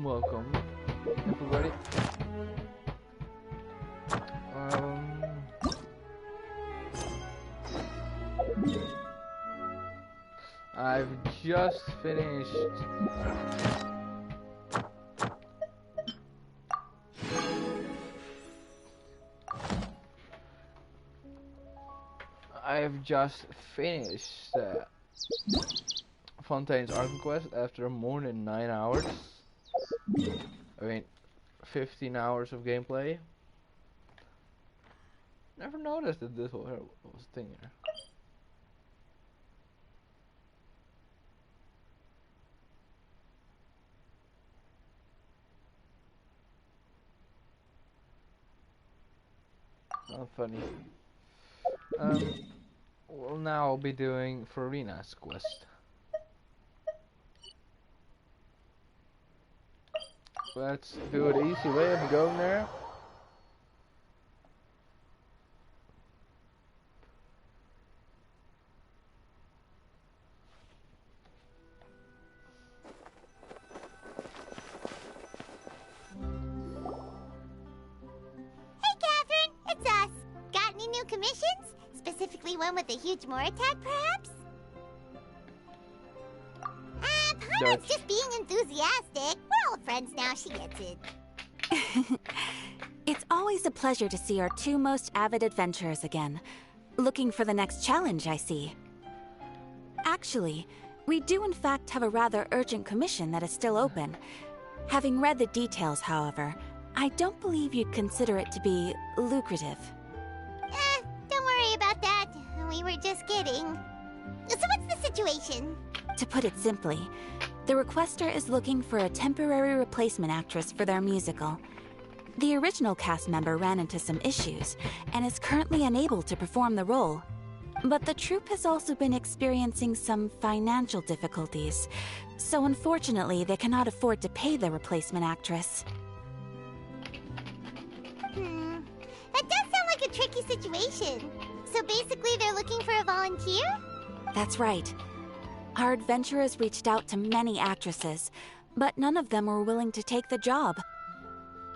Welcome, everybody. Um, I've just finished. I've just finished Fontaine's Arc Quest after more than 9 hours. I mean, 15 hours of gameplay. Never noticed that this was a thing here. Not funny. Well, now I'll be doing Furina's quest. Let's do the easy way of going there. Commissions? Specifically one with a huge more attack, perhaps? Paimon's just being enthusiastic. We're old friends now, she gets it. It's always a pleasure to see our two most avid adventurers again. Looking for the next challenge, I see. Actually, we do in fact have a rather urgent commission that is still open. Having read the details, however, I don't believe you'd consider it to be lucrative. Don't worry about that. We were just kidding. So what's the situation? To put it simply, the requester is looking for a temporary replacement actress for their musical. The original cast member ran into some issues and is currently unable to perform the role. But the troupe has also been experiencing some financial difficulties, so unfortunately they cannot afford to pay the replacement actress. That does sound like a tricky situation. So basically they're looking for a volunteer? That's right. Our adventurers reached out to many actresses, but none of them were willing to take the job.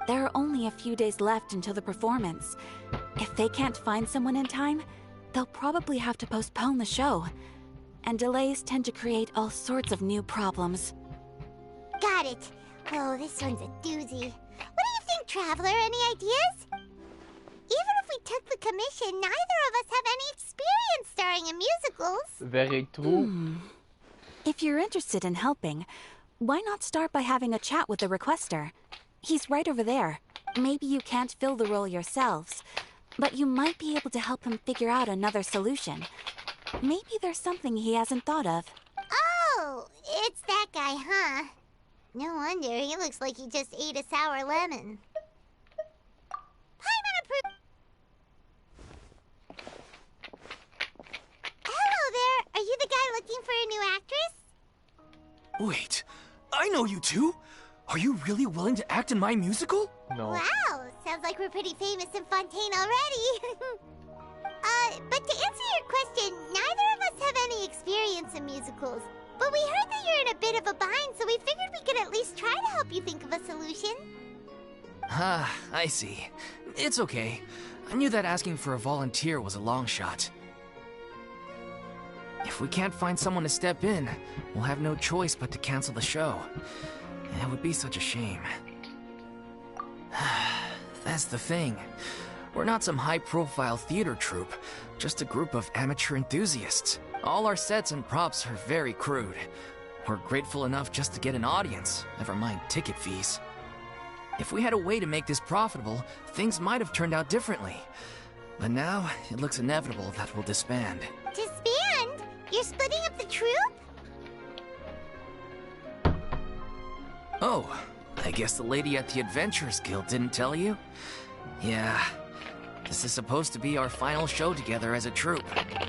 There are only a few days left until the performance. If they can't find someone in time, they'll probably have to postpone the show. And delays tend to create all sorts of new problems. Got it. Oh, this one's a doozy. What do you think, Traveler? Any ideas? Even if we took the commission, neither of us have any experience starring in musicals. Very true. If you're interested in helping, why not start by having a chat with the requester? He's right over there. Maybe you can't fill the role yourselves, but you might be able to help him figure out another solution. Maybe there's something he hasn't thought of. Oh, it's that guy, huh? No wonder, he looks like he just ate a sour lemon. Hello there, are you the guy looking for a new actress? Wait, I know you two! Are you really willing to act in my musical? No. Wow, sounds like we're pretty famous in Fontaine already. But to answer your question, neither of us have any experience in musicals. But we heard that you're in a bit of a bind, so we figured we could at least try to help you think of a solution. Ah, I see. It's okay. I knew that asking for a volunteer was a long shot. If we can't find someone to step in, we'll have no choice but to cancel the show. It would be such a shame. That's the thing. We're not some high-profile theater troupe, just a group of amateur enthusiasts. All our sets and props are very crude. We're grateful enough just to get an audience, never mind ticket fees. If we had a way to make this profitable, things might have turned out differently. But now, it looks inevitable that we'll disband. Disband? You're splitting up the troupe? Oh, I guess the lady at the Adventurers Guild didn't tell you? Yeah, this is supposed to be our final show together as a troupe.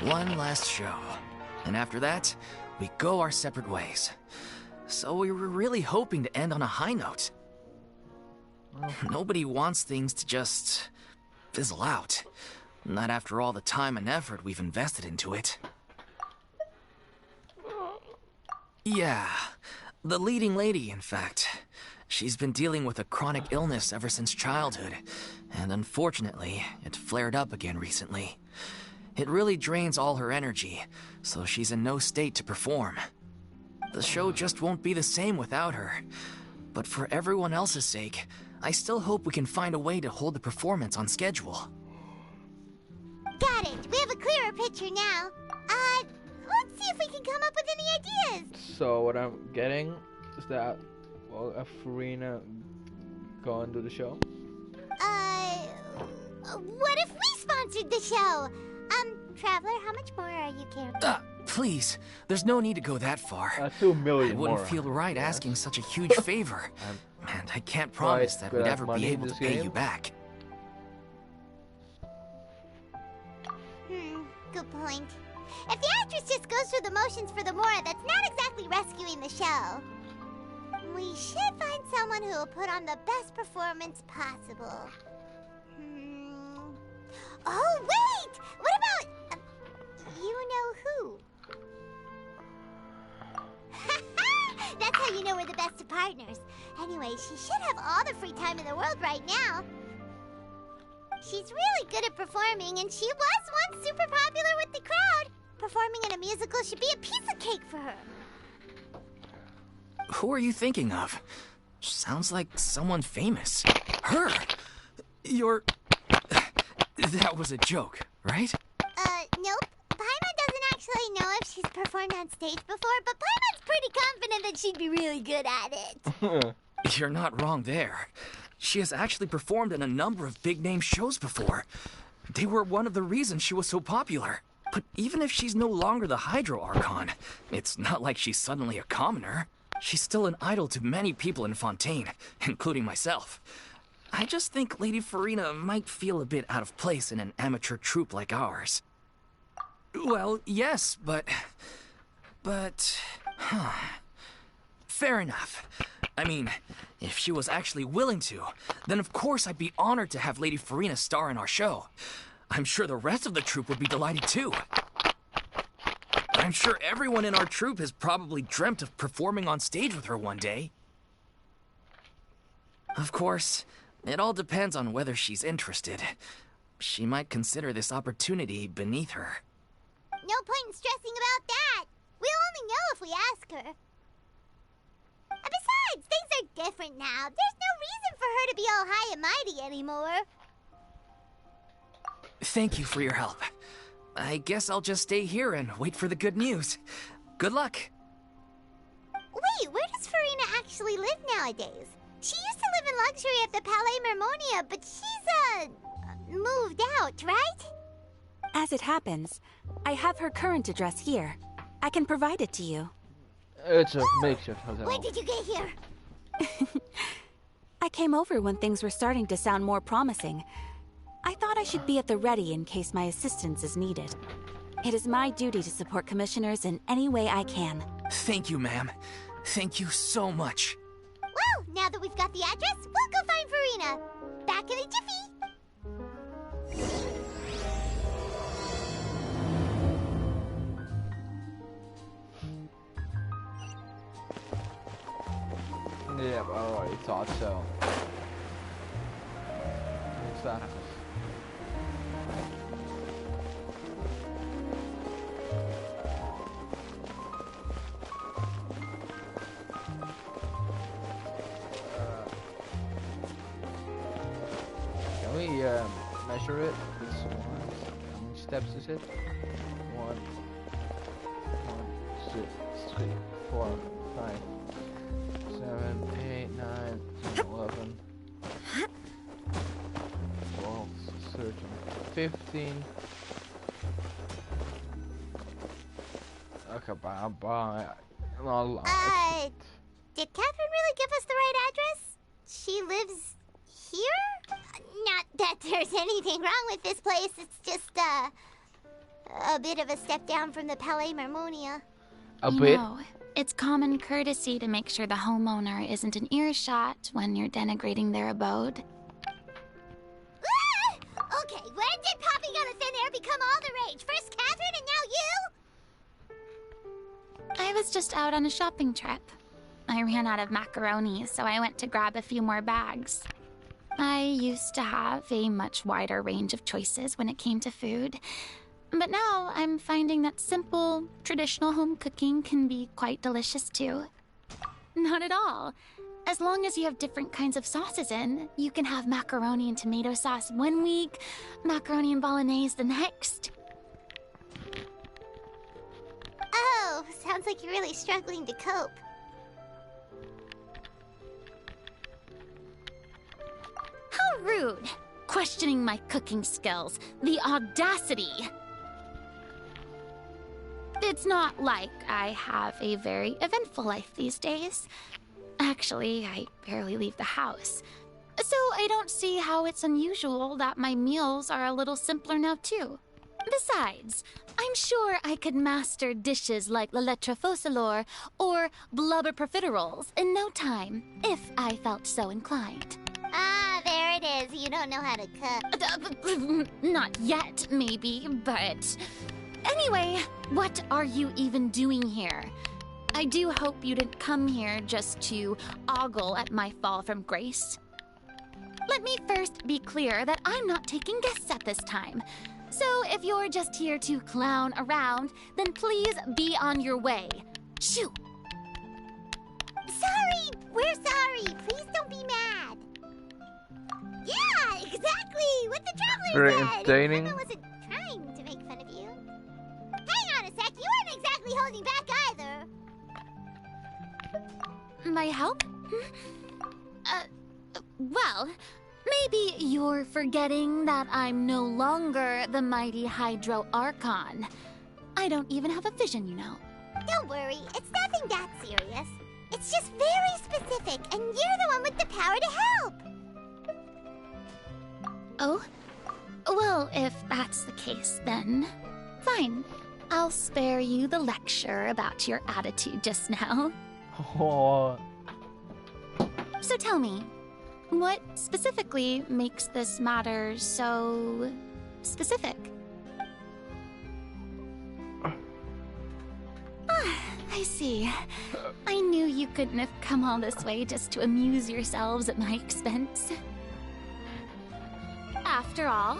One last show. And after that, we go our separate ways. So we were really hoping to end on a high note. Nobody wants things to just fizzle out. Not after all the time and effort we've invested into it. Yeah, The leading lady, in fact. She's been dealing with a chronic illness ever since childhood, and unfortunately, it flared up again recently. It really drains all her energy, so she's in no state to perform. The show just won't be the same without her. But for everyone else's sake, I still hope we can find a way to hold the performance on schedule. Got it. We have a clearer picture now. Let's see if we can come up with any ideas. So what I'm getting is that, well, a furina go and do the show? What if we sponsored the show? Traveler, how much more are you carrying? Please, there's no need to go that far. 2 million I wouldn't more. feel right asking such a huge favor. And I can't promise that we'd ever be able to pay you back. Good point. If the actress just goes through the motions for the Mora, that's not exactly rescuing the show. We should find someone who will put on the best performance possible. Oh, wait! What about... you know who? That's how you know we're the best of partners. Anyway, she should have all the free time in the world right now. She's really good at performing, and she was once super popular with the crowd. Performing in a musical should be a piece of cake for her. Who are you thinking of? Sounds like someone famous. Her! You're... That was a joke, right? Nope. Paimon doesn't actually know if she's performed on stage before, but Paimon's pretty confident that she'd be really good at it. You're not wrong there. She has actually performed in a number of big-name shows before. They were one of the reasons she was so popular. But even if she's no longer the Hydro Archon, it's not like she's suddenly a commoner. She's still an idol to many people in Fontaine, including myself. I just think Lady Furina might feel a bit out of place in an amateur troupe like ours. Well, yes, but... Fair enough. I mean, if she was actually willing to, then of course I'd be honored to have Lady Furina star in our show. I'm sure the rest of the troupe would be delighted too. I'm sure everyone in our troupe has probably dreamt of performing on stage with her one day. Of course, it all depends on whether she's interested. She might consider this opportunity beneath her. No point in stressing about that. We'll only know if we ask her. And besides, things are different now. There's no reason for her to be all high and mighty anymore. Thank you for your help. I guess I'll just stay here and wait for the good news. Good luck. Wait, where does Furina actually live nowadays? She used to live in luxury at the Palais Mermonia, but she's, moved out, right? As it happens, I have her current address here. I can provide it to you. It's a makeshift hotel. When did you get here? I came over when things were starting to sound more promising. I thought I should be at the ready in case my assistance is needed. It is my duty to support commissioners in any way I can. Thank you, ma'am. Thank you so much. Well, now that we've got the address, we'll go find Furina. Back in a jiffy. Yeah, I already thought so. What's that? Can we measure it? This one. How many steps is it? 1, 2, 3, 4, 5. 7, 8, 9, 10, 11, 12, 13, 15. Okay, bye. Did Catherine really give us the right address? She lives here? Not that there's anything wrong with this place. It's just, a bit of a step down from the Palais Mermonia. A You bit? know, it's common courtesy to make sure the homeowner isn't an earshot when you're denigrating their abode. Ah! Okay, when did popping out of thin air become all the rage? First Catherine and now you? I was just out on a shopping trip. I ran out of macaroni, so I went to grab a few more bags. I used to have a much wider range of choices when it came to food, but now I'm finding that simple, traditional home cooking can be quite delicious too. Not at all. As long as you have different kinds of sauces in, you can have macaroni and tomato sauce one week, macaroni and bolognese the next. Oh, sounds like you're really struggling to cope. How rude! Questioning my cooking skills. The audacity! It's not like I have a very eventful life these days. Actually, I barely leave the house. So I don't see how it's unusual that my meals are a little simpler now too. Besides, I'm sure I could master dishes like la lettre focilor or blubber profiteroles in no time, if I felt so inclined. Ah, there it is. You don't know how to cook. Not yet, maybe, but... Anyway, what are you even doing here? I do hope you didn't come here just to ogle at my fall from grace. Let me first be clear that I'm not taking guests at this time. So if you're just here to clown around, then please be on your way. Shoo! Sorry! We're sorry! Please don't be mad! Yeah, exactly! What the traveler Very said! entertaining. Emma wasn't trying to make fun of you. Hang on a sec, you weren't exactly holding back either. My help? Well, maybe you're forgetting that I'm no longer the mighty Hydro Archon. I don't even have a vision, you know. Don't worry, it's nothing that serious. It's just very specific, and you're the one with the power to help. Oh? Well, if that's the case, then fine. I'll spare you the lecture about your attitude just now. Oh, So tell me, what specifically makes this matter so specific? I see. I knew you couldn't have come all this way just to amuse yourselves at my expense. After all,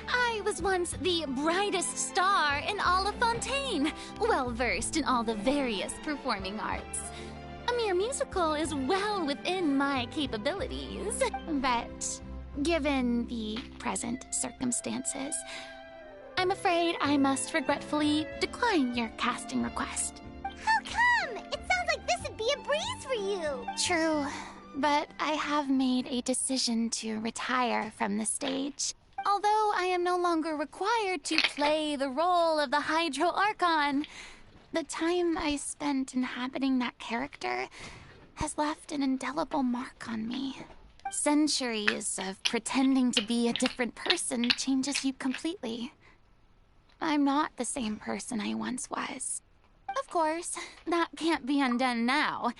I was once the brightest star in all of Fontaine, well versed in all the various performing arts. A mere musical is well within my capabilities, but given the present circumstances, I'm afraid I must regretfully decline your casting request. How come? It sounds like this would be a breeze for you. True, but I have made a decision to retire from the stage. Although I am no longer required to play the role of the Hydro Archon, the time I spent inhabiting that character has left an indelible mark on me. Centuries of pretending to be a different person changes you completely. I'm not the same person I once was. Of course, that can't be undone now.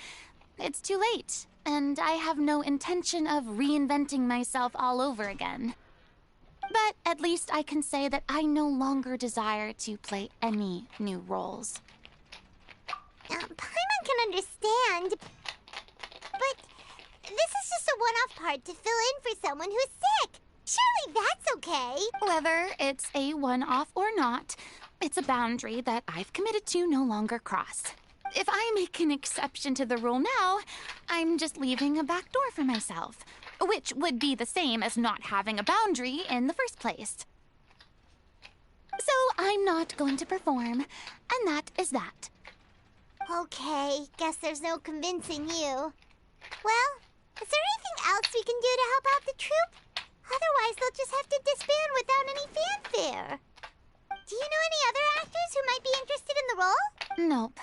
It's too late, and I have no intention of reinventing myself all over again. But at least I can say that I no longer desire to play any new roles. Paimon can understand, but this is just a one-off part to fill in for someone who's sick. Surely that's okay. Whether it's a one-off or not, it's a boundary that I've committed to no longer cross. If I make an exception to the rule now, I'm just leaving a back door for myself, which would be the same as not having a boundary in the first place. So I'm not going to perform, and that is that. Okay, guess there's no convincing you. Well, is there anything else we can do to help out the troupe? Otherwise, they'll just have to disband without any fanfare. Do you know any other actors who might be interested in the role? Nope.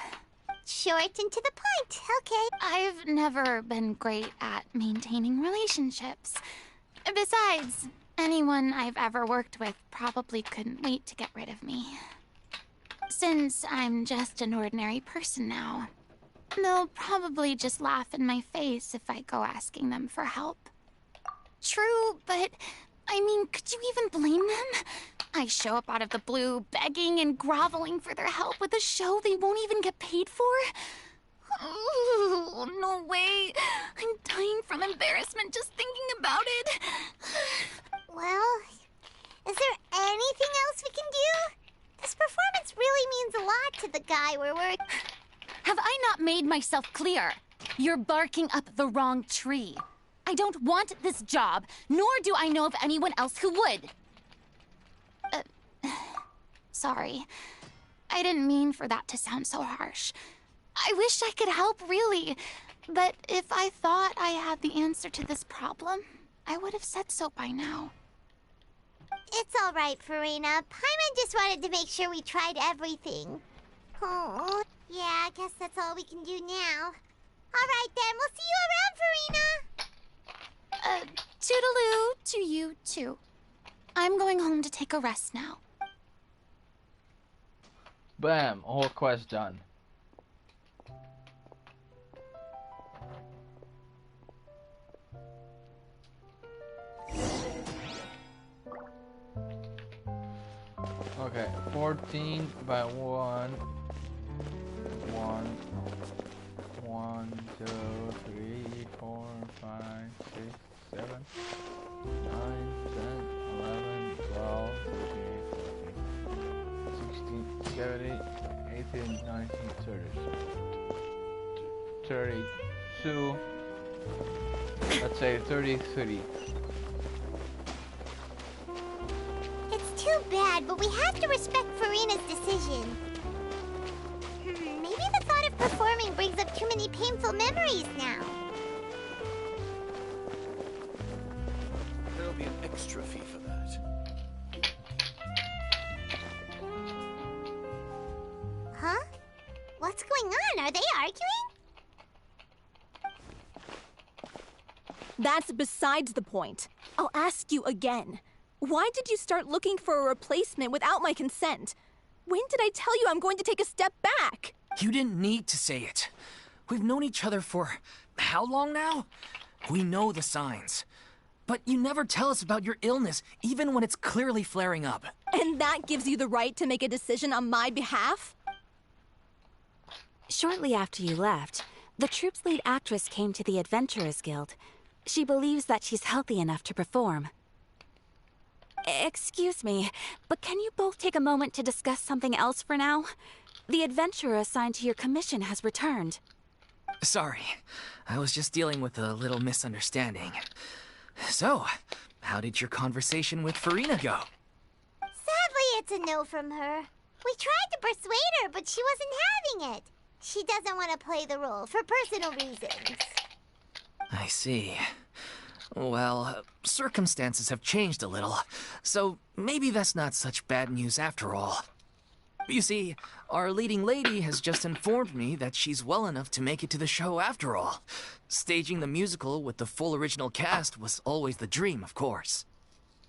Short and to the point, okay. I've never been great at maintaining relationships. Besides, anyone I've ever worked with probably couldn't wait to get rid of me. Since I'm just an ordinary person now, they'll probably just laugh in my face if I go asking them for help. True, but I mean, could you even blame them? I show up out of the blue, begging and groveling for their help with a show they won't even get paid for. Oh, no way. I'm dying from embarrassment just thinking about it. Well, is there anything else we can do? This performance really means a lot to the guy we're working. Have I not made myself clear? You're barking up the wrong tree. I don't want this job, nor do I know of anyone else who would. Sorry. I didn't mean for that to sound so harsh. I wish I could help, really. But if I thought I had the answer to this problem, I would have said so by now. It's all right, Furina. Paimon just wanted to make sure we tried everything. Oh, yeah, I guess that's all we can do now. All right, then. We'll see you around, Furina. Toodaloo to you, too. I'm going home to take a rest now. Bam! Whole quest done. Okay, 14 by 1. 1, 2, 3, 4, 5, 6, 7, 9, 10, 11, 12, 13, 14, 16, 17, 18, 19, 32. Let's say 33. It's too bad, but we have to respect Furina's decision. Maybe the thought of performing brings up too many painful memories now. There'll be an extra fee for that. Huh? What's going on? Are they arguing? That's besides the point. I'll ask you again. Why did you start looking for a replacement without my consent? When did I tell you I'm going to take a step back? You didn't need to say it. We've known each other for how long now? We know the signs. But you never tell us about your illness, even when it's clearly flaring up. And that gives you the right to make a decision on my behalf? Shortly after you left, the troupe's lead actress came to the Adventurers Guild. She believes that she's healthy enough to perform. Excuse me, but can you both take a moment to discuss something else for now? The adventurer assigned to your commission has returned. Sorry, I was just dealing with a little misunderstanding. So, how did your conversation with Furina go? Sadly, it's a no from her. We tried to persuade her, but she wasn't having it. She doesn't want to play the role for personal reasons. I see. Well, circumstances have changed a little, so maybe that's not such bad news after all. You see, our leading lady has just informed me that she's well enough to make it to the show after all. Staging the musical with the full original cast was always the dream, of course.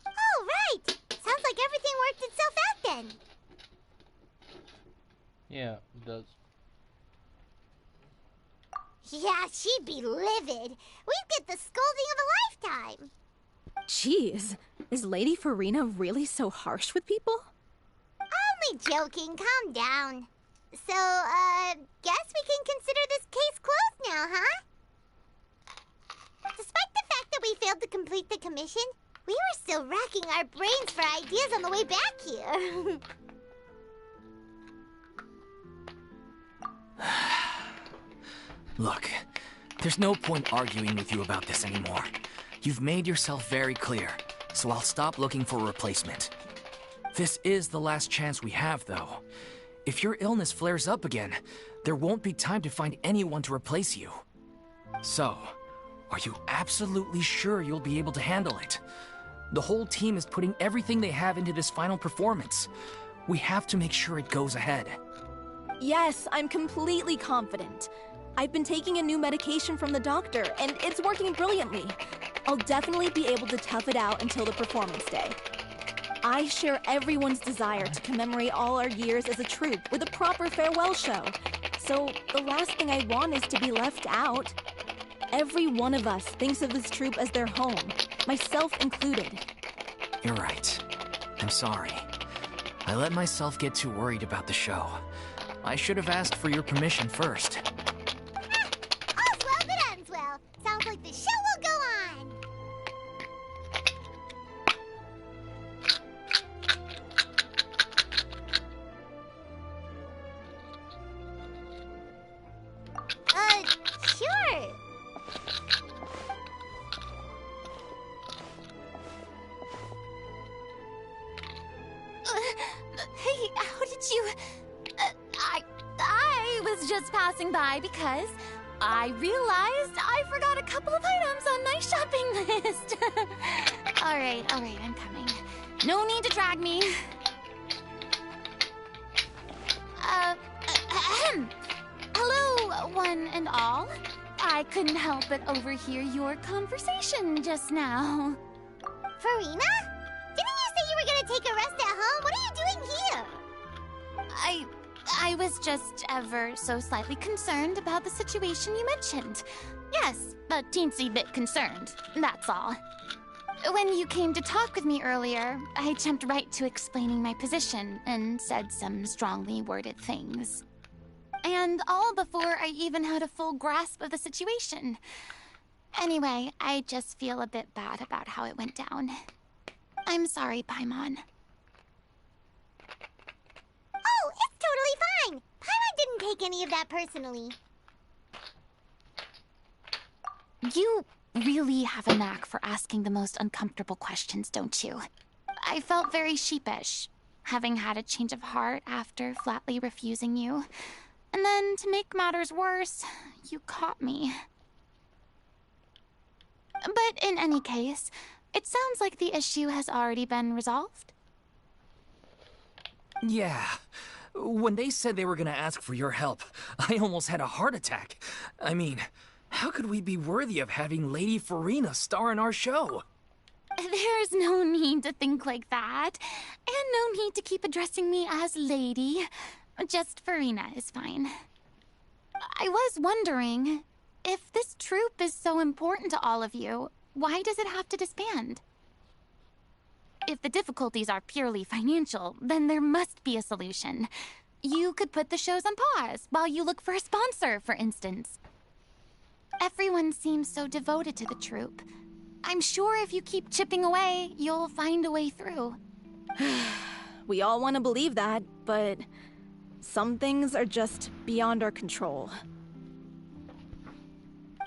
Oh, right! Sounds like everything worked itself out then. Yeah, it does. Yeah, she'd be livid. We'd get the scolding of a lifetime. Jeez, is Lady Furina really so harsh with people? Only joking. Calm down. So, guess we can consider this case closed now, huh? Despite the fact that we failed to complete the commission, we were still racking our brains for ideas on the way back here. Look, there's no point arguing with you about this anymore. You've made yourself very clear, so I'll stop looking for a replacement. This is the last chance we have, though. If your illness flares up again, there won't be time to find anyone to replace you. So, are you absolutely sure you'll be able to handle it? The whole team is putting everything they have into this final performance. We have to make sure it goes ahead. Yes, I'm completely confident. I've been taking a new medication from the doctor, and it's working brilliantly. I'll definitely be able to tough it out until the performance day. I share everyone's desire to commemorate all our years as a troupe with a proper farewell show. So the last thing I want is to be left out. Every one of us thinks of this troupe as their home, myself included. You're right. I'm sorry. I let myself get too worried about the show. I should have asked for your permission first. was passing by because I realized I forgot a couple of items on my shopping list. Alright, I'm coming. No need to drag me. Hello, one and all. I couldn't help but overhear your conversation just now. Furina? Didn't you say you were gonna take a rest at home? What are you doing here? I was just ever so slightly concerned about the situation you mentioned. Yes, a teensy bit concerned, that's all. When you came to talk with me earlier, I jumped right to explaining my position and said some strongly worded things. And all before I even had a full grasp of the situation. Anyway, I just feel a bit bad about how it went down. I'm sorry, Paimon. Oh, it's totally fine. Paimon didn't take any of that personally. You really have a knack for asking the most uncomfortable questions, don't you? I felt very sheepish, having had a change of heart after flatly refusing you. And then, to make matters worse, you caught me. But in any case, it sounds like the issue has already been resolved. Yeah. When they said they were gonna ask for your help, I almost had a heart attack. I mean, how could we be worthy of having Lady Furina star in our show? There's no need to think like that. And no need to keep addressing me as Lady. Just Furina is fine. I was wondering, if this troupe is so important to all of you, why does it have to disband? If the difficulties are purely financial, then there must be a solution. You could put the shows on pause while you look for a sponsor, for instance. Everyone seems so devoted to the troupe. I'm sure if you keep chipping away, you'll find a way through. We all want to believe that, but some things are just beyond our control.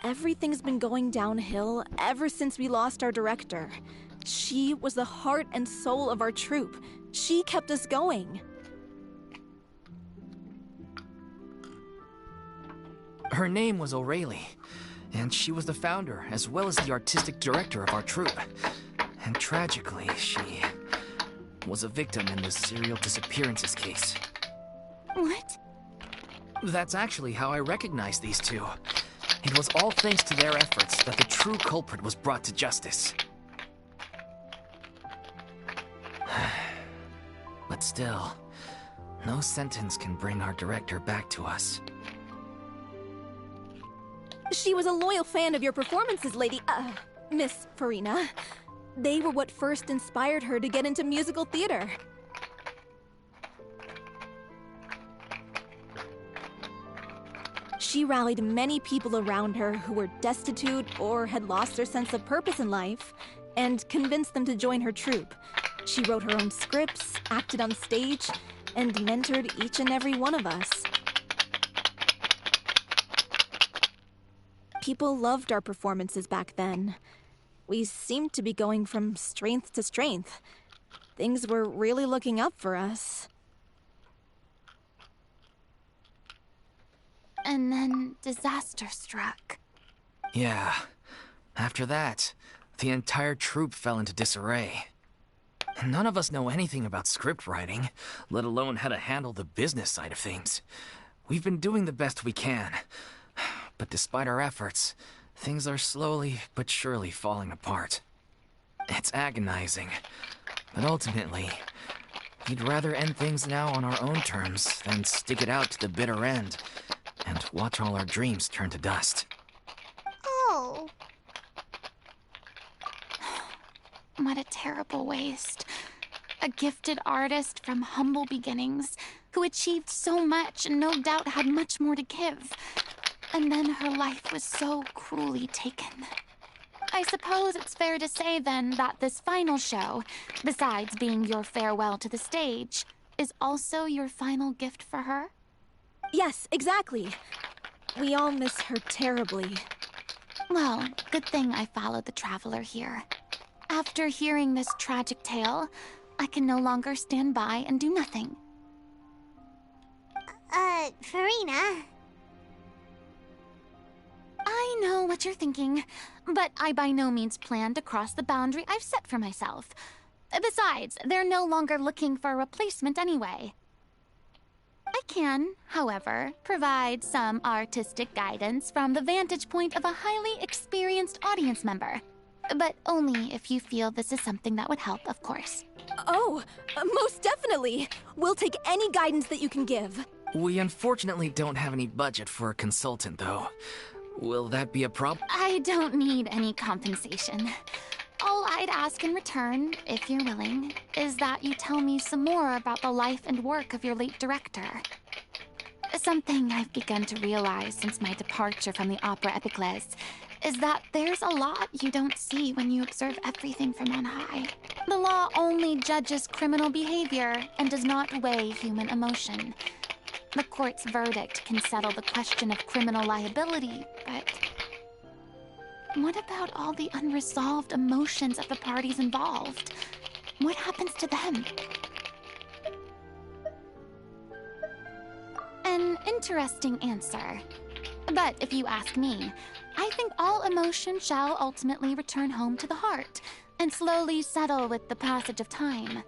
Everything's been going downhill ever since we lost our director. She was the heart and soul of our troupe. She kept us going. Her name was O'Reilly, and she was the founder as well as the artistic director of our troupe. And tragically, she was a victim in the serial disappearances case. What? That's actually how I recognized these two. It was all thanks to their efforts that the true culprit was brought to justice. But still, no sentence can bring our director back to us. She was a loyal fan of your performances, Miss Furina. They were what first inspired her to get into musical theater. She rallied many people around her who were destitute or had lost their sense of purpose in life, and convinced them to join her troupe. She wrote her own scripts, acted on stage, and mentored each and every one of us. People loved our performances back then. We seemed to be going from strength to strength. Things were really looking up for us. And then disaster struck. Yeah. After that, the entire troupe fell into disarray. None of us know anything about script writing, let alone how to handle the business side of things. We've been doing the best we can. But despite our efforts, things are slowly but surely falling apart. It's agonizing. But ultimately, we'd rather end things now on our own terms than stick it out to the bitter end and watch all our dreams turn to dust. Oh. What a terrible waste. A gifted artist from humble beginnings who achieved so much and no doubt had much more to give. And then her life was so cruelly taken. I suppose it's fair to say then that this final show, besides being your farewell to the stage, is also your final gift for her? Yes, exactly. We all miss her terribly. Well, good thing I followed the Traveler here. After hearing this tragic tale, I can no longer stand by and do nothing. Furina, I know what you're thinking, but I by no means plan to cross the boundary I've set for myself. Besides, they're no longer looking for a replacement anyway. I can, however, provide some artistic guidance from the vantage point of a highly experienced audience member. But only if you feel this is something that would help, of course. Oh, most definitely. We'll take any guidance that you can give. We unfortunately don't have any budget for a consultant, though. Will that be a problem? I don't need any compensation. All I'd ask in return, if you're willing, is that you tell me some more about the life and work of your late director. Something I've begun to realize since my departure from the Opera Epiclese is that there's a lot you don't see when you observe everything from on high. The law only judges criminal behavior and does not weigh human emotion. The court's verdict can settle the question of criminal liability, but what about all the unresolved emotions of the parties involved? What happens to them? An interesting answer. But if you ask me, I think all emotion shall ultimately return home to the heart and slowly settle with the passage of time.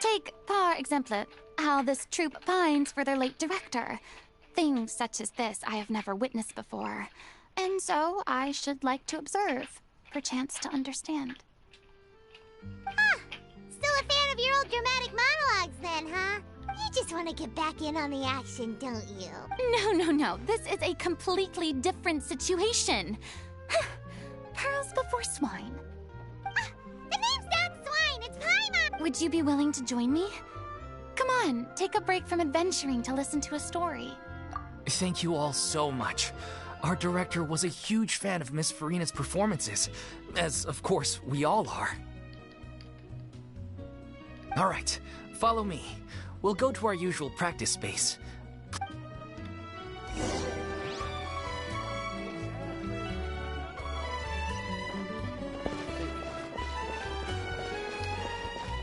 Take, par exemple, how this troupe pines for their late director. Things such as this I have never witnessed before, and so I should like to observe, perchance to understand. Huh. Still a fan of your old dramatic monologues then, huh? You just want to get back in on the action, don't you? No. This is a completely different situation. Pearls before swine. The name's not Swine, it's Paimon! Would you be willing to join me? Come on, take a break from adventuring to listen to a story. Thank you all so much. Our director was a huge fan of Miss Furina's performances, as of course we all are. All right, follow me. We'll go to our usual practice space.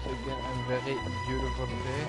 Again, a very beautiful day.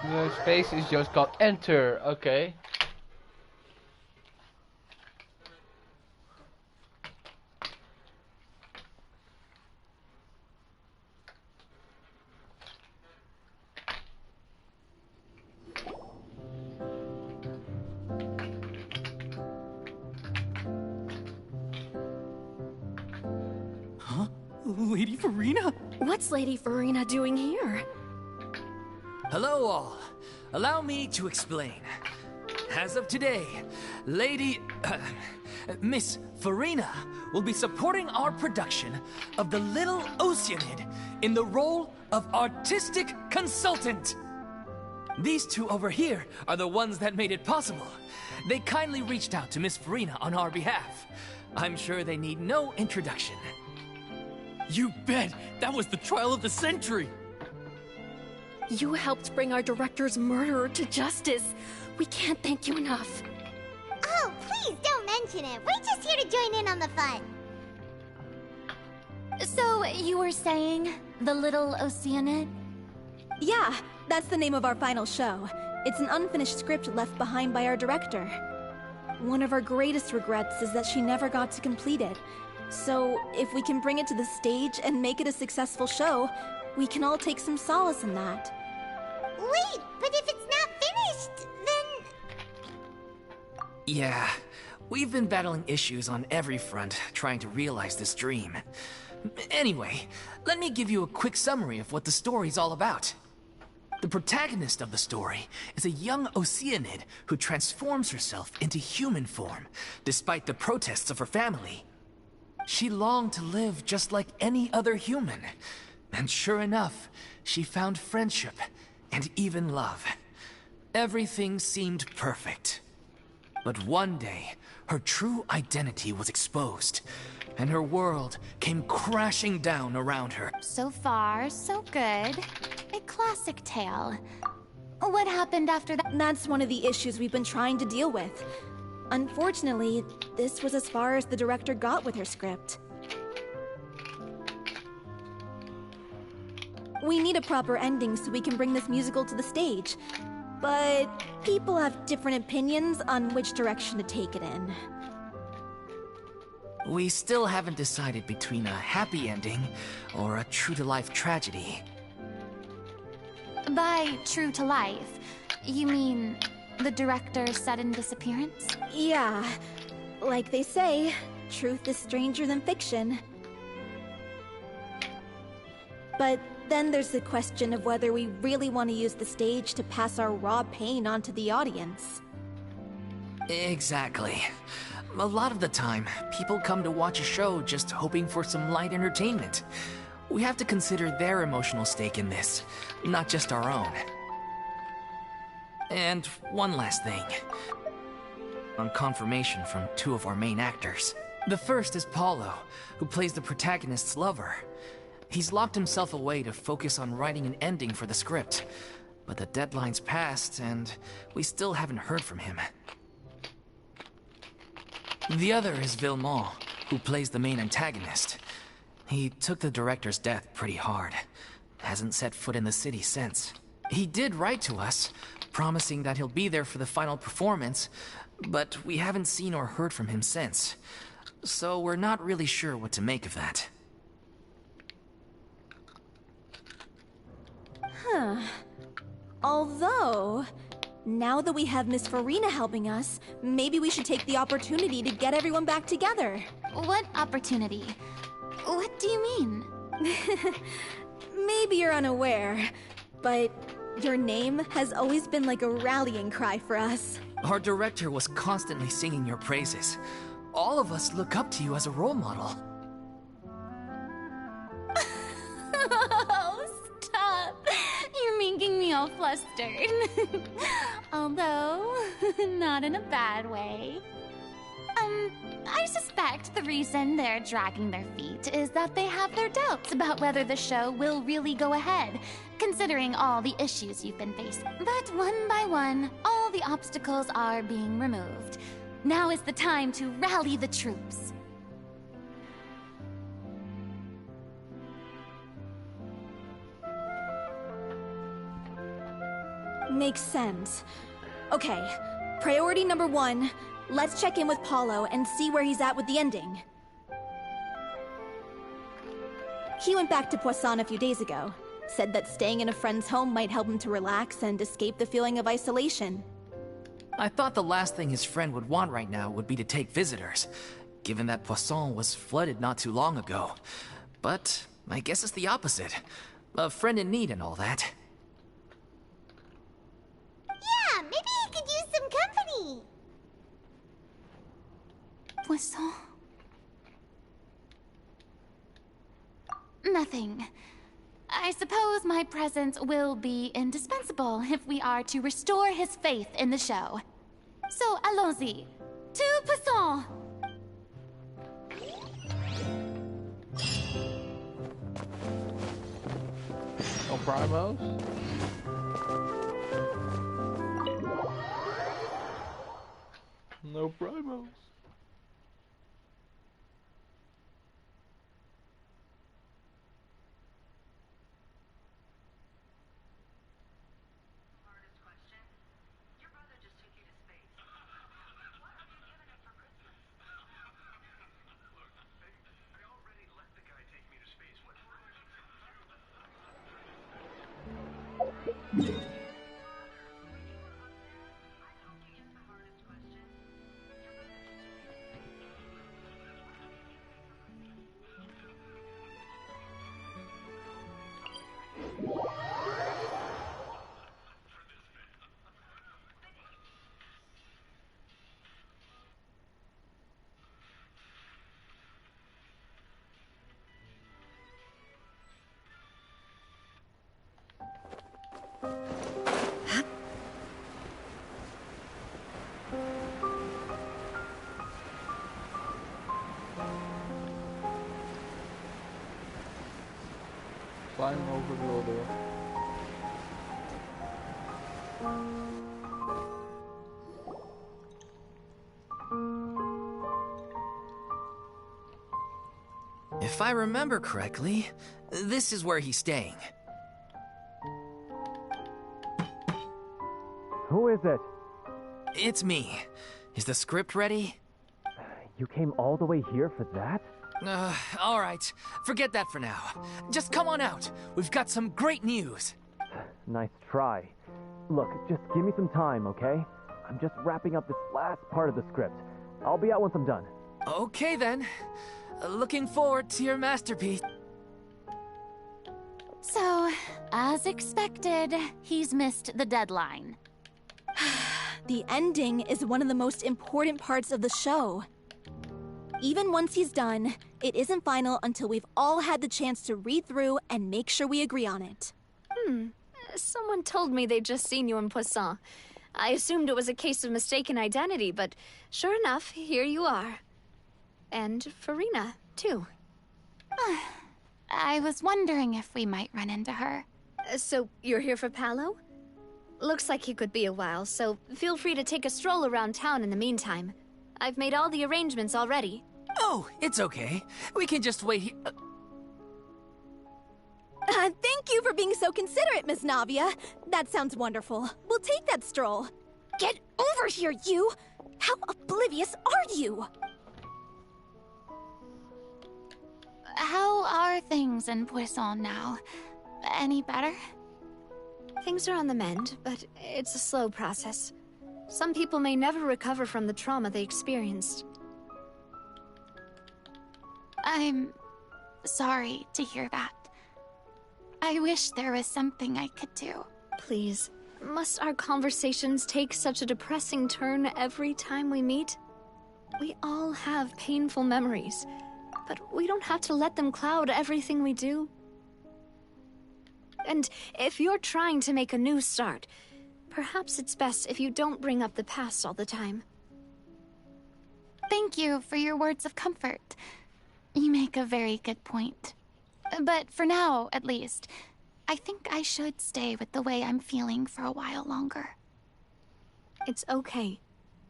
The space is just called enter, okay. Huh? Lady Furina? What's Lady Furina doing here? Hello all. Allow me to explain. As of today, Miss Furina will be supporting our production of The Little Oceanid in the role of artistic consultant. These two over here are the ones that made it possible. They kindly reached out to Miss Furina on our behalf. I'm sure they need no introduction. You bet! That was the trial of the century! You helped bring our director's murderer to justice. We can't thank you enough. Oh, please don't mention it. We're just here to join in on the fun. So, you were saying, The Little Oceanid? Yeah, that's the name of our final show. It's an unfinished script left behind by our director. One of our greatest regrets is that she never got to complete it. So, if we can bring it to the stage and make it a successful show, we can all take some solace in that. Wait, but if it's not finished, then... Yeah, we've been battling issues on every front trying to realize this dream. Anyway, let me give you a quick summary of what the story's all about. The protagonist of the story is a young Oceanid who transforms herself into human form, despite the protests of her family. She longed to live just like any other human, and sure enough, she found friendship and even love. Everything seemed perfect. But one day, her true identity was exposed, and her world came crashing down around her. So far, so good. A classic tale. What happened after that? That's one of the issues we've been trying to deal with. Unfortunately, this was as far as the director got with her script. We need a proper ending so we can bring this musical to the stage. But people have different opinions on which direction to take it in. We still haven't decided between a happy ending or a true-to-life tragedy. By true to life, you mean the director's sudden disappearance? Yeah, like they say, truth is stranger than fiction. But then there's the question of whether we really want to use the stage to pass our raw pain onto the audience. Exactly. A lot of the time, people come to watch a show just hoping for some light entertainment. We have to consider their emotional stake in this, not just our own. And one last thing. On confirmation from two of our main actors. The first is Paulo, who plays the protagonist's lover. He's locked himself away to focus on writing an ending for the script. But the deadline's passed, and we still haven't heard from him. The other is Villemont, who plays the main antagonist. He took the director's death pretty hard. Hasn't set foot in the city since. He did write to us, promising that he'll be there for the final performance, but we haven't seen or heard from him since. So we're not really sure what to make of that. Huh. Although, now that we have Miss Furina helping us, maybe we should take the opportunity to get everyone back together. What opportunity? What do you mean? Maybe you're unaware, but your name has always been like a rallying cry for us. Our director was constantly singing your praises. All of us look up to you as a role model. Oh, stop! You're making me all flustered. Although, not in a bad way. I suspect the reason they're dragging their feet is that they have their doubts about whether the show will really go ahead, considering all the issues you've been facing. But one by one, all the obstacles are being removed. Now is the time to rally the troops. Makes sense. Okay, priority number 1, let's check in with Paulo and see where he's at with the ending. He went back to Poisson a few days ago. Said that staying in a friend's home might help him to relax and escape the feeling of isolation. I thought the last thing his friend would want right now would be to take visitors, given that Poisson was flooded not too long ago. But I guess it's the opposite. A friend in need and all that. Yeah, maybe he could use some company. Poisson? Nothing. I suppose my presence will be indispensable if we are to restore his faith in the show. So, allons-y. To Poisson! No primos? No primos. Climb over the other. If I remember correctly, this is where he's staying. Who is it? It's me. Is the script ready? You came all the way here for that? All right. Forget that for now. Just come on out. We've got some great news. Nice try. Look, just give me some time, okay? I'm just wrapping up this last part of the script. I'll be out once I'm done. Okay then. Looking forward to your masterpiece. So, as expected, he's missed the deadline. The ending is one of the most important parts of the show. Even once he's done, it isn't final until we've all had the chance to read through and make sure we agree on it. Someone told me they'd just seen you in Poisson. I assumed it was a case of mistaken identity, but sure enough, here you are. And Furina, too. I was wondering if we might run into her. So, you're here for Paolo? Looks like he could be a while, so feel free to take a stroll around town in the meantime. I've made all the arrangements already. Oh, it's okay. We can just wait here. Thank you for being so considerate, Miss Navia. That sounds wonderful. We'll take that stroll. Get over here, you! How oblivious are you? How are things in Poisson now? Any better? Things are on the mend, but it's a slow process. Some people may never recover from the trauma they experienced. I'm sorry to hear that. I wish there was something I could do. Please, must our conversations take such a depressing turn every time we meet? We all have painful memories, but we don't have to let them cloud everything we do. And if you're trying to make a new start, perhaps it's best if you don't bring up the past all the time. Thank you for your words of comfort. You make a very good point. But for now, at least, I think I should stay with the way I'm feeling for a while longer. It's okay.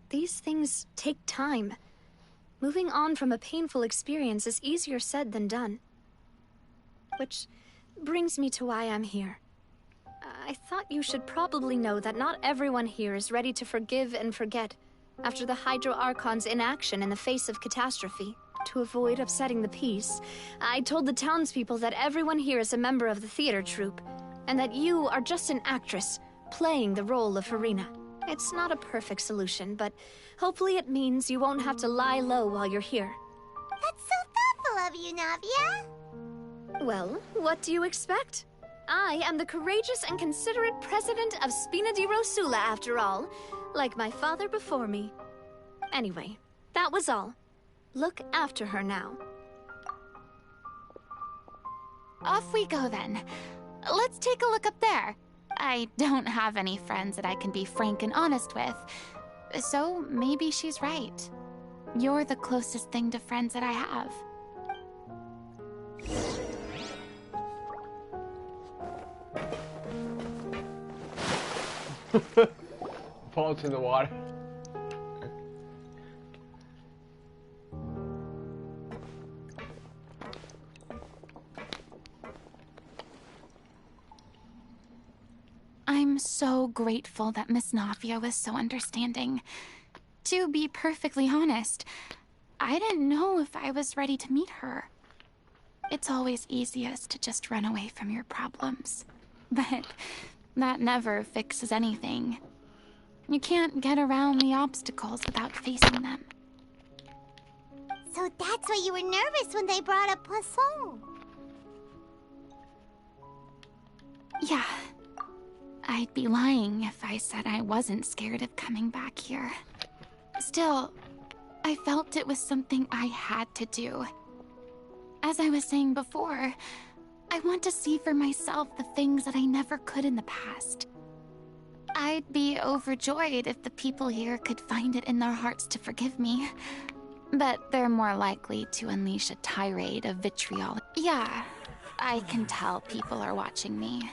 These things take time. Moving on from a painful experience is easier said than done. Which brings me to why I'm here. I thought you should probably know that not everyone here is ready to forgive and forget after the Hydro Archon's inaction in the face of catastrophe. To avoid upsetting the peace, I told the townspeople that everyone here is a member of the theater troupe, and that you are just an actress playing the role of Furina. It's not a perfect solution, but hopefully it means you won't have to lie low while you're here. That's so thoughtful of you, Navia. Well, what do you expect? I am the courageous and considerate president of Spina di Rosula, after all, like my father before me. Anyway, that was all. Look after her now. Off we go then. Let's take a look up there. I don't have any friends that I can be frank and honest with, so maybe she's right. You're the closest thing to friends that I have. Falls in the water. I'm so grateful that Miss Navia was so understanding. To be perfectly honest, I didn't know if I was ready to meet her. It's always easiest to just run away from your problems. But that never fixes anything. You can't get around the obstacles without facing them. So that's why you were nervous when they brought up Poisson. Yeah. I'd be lying if I said I wasn't scared of coming back here. Still, I felt it was something I had to do. As I was saying before, I want to see for myself the things that I never could in the past. I'd be overjoyed if the people here could find it in their hearts to forgive me. But they're more likely to unleash a tirade of vitriol. Yeah, I can tell people are watching me.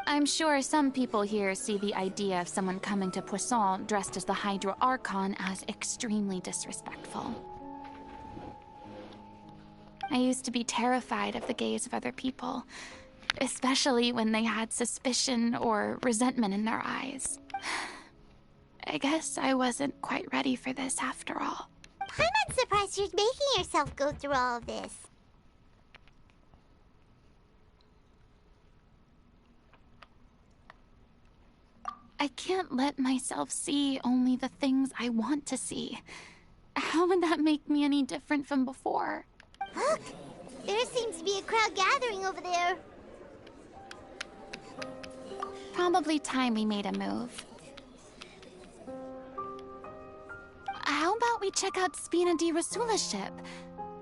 I'm sure some people here see the idea of someone coming to Poisson dressed as the Hydro Archon as extremely disrespectful. I used to be terrified of the gaze of other people, especially when they had suspicion or resentment in their eyes. I guess I wasn't quite ready for this after all. I'm not surprised you're making yourself go through all of this. I can't let myself see only the things I want to see. How would that make me any different from before? Look! There seems to be a crowd gathering over there. Probably time we made a move. How about we check out Spina di Rasula's ship?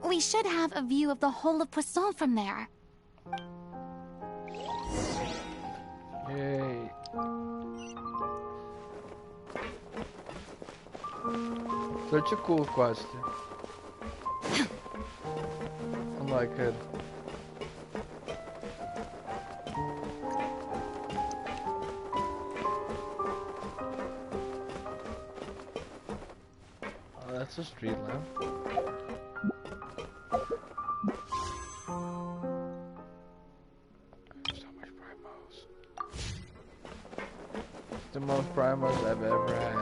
We should have a view of the whole of Poisson from there. Yay. Such a cool quest. I like it. Oh, that's a street lamp. So much primos. The most primos I've ever had.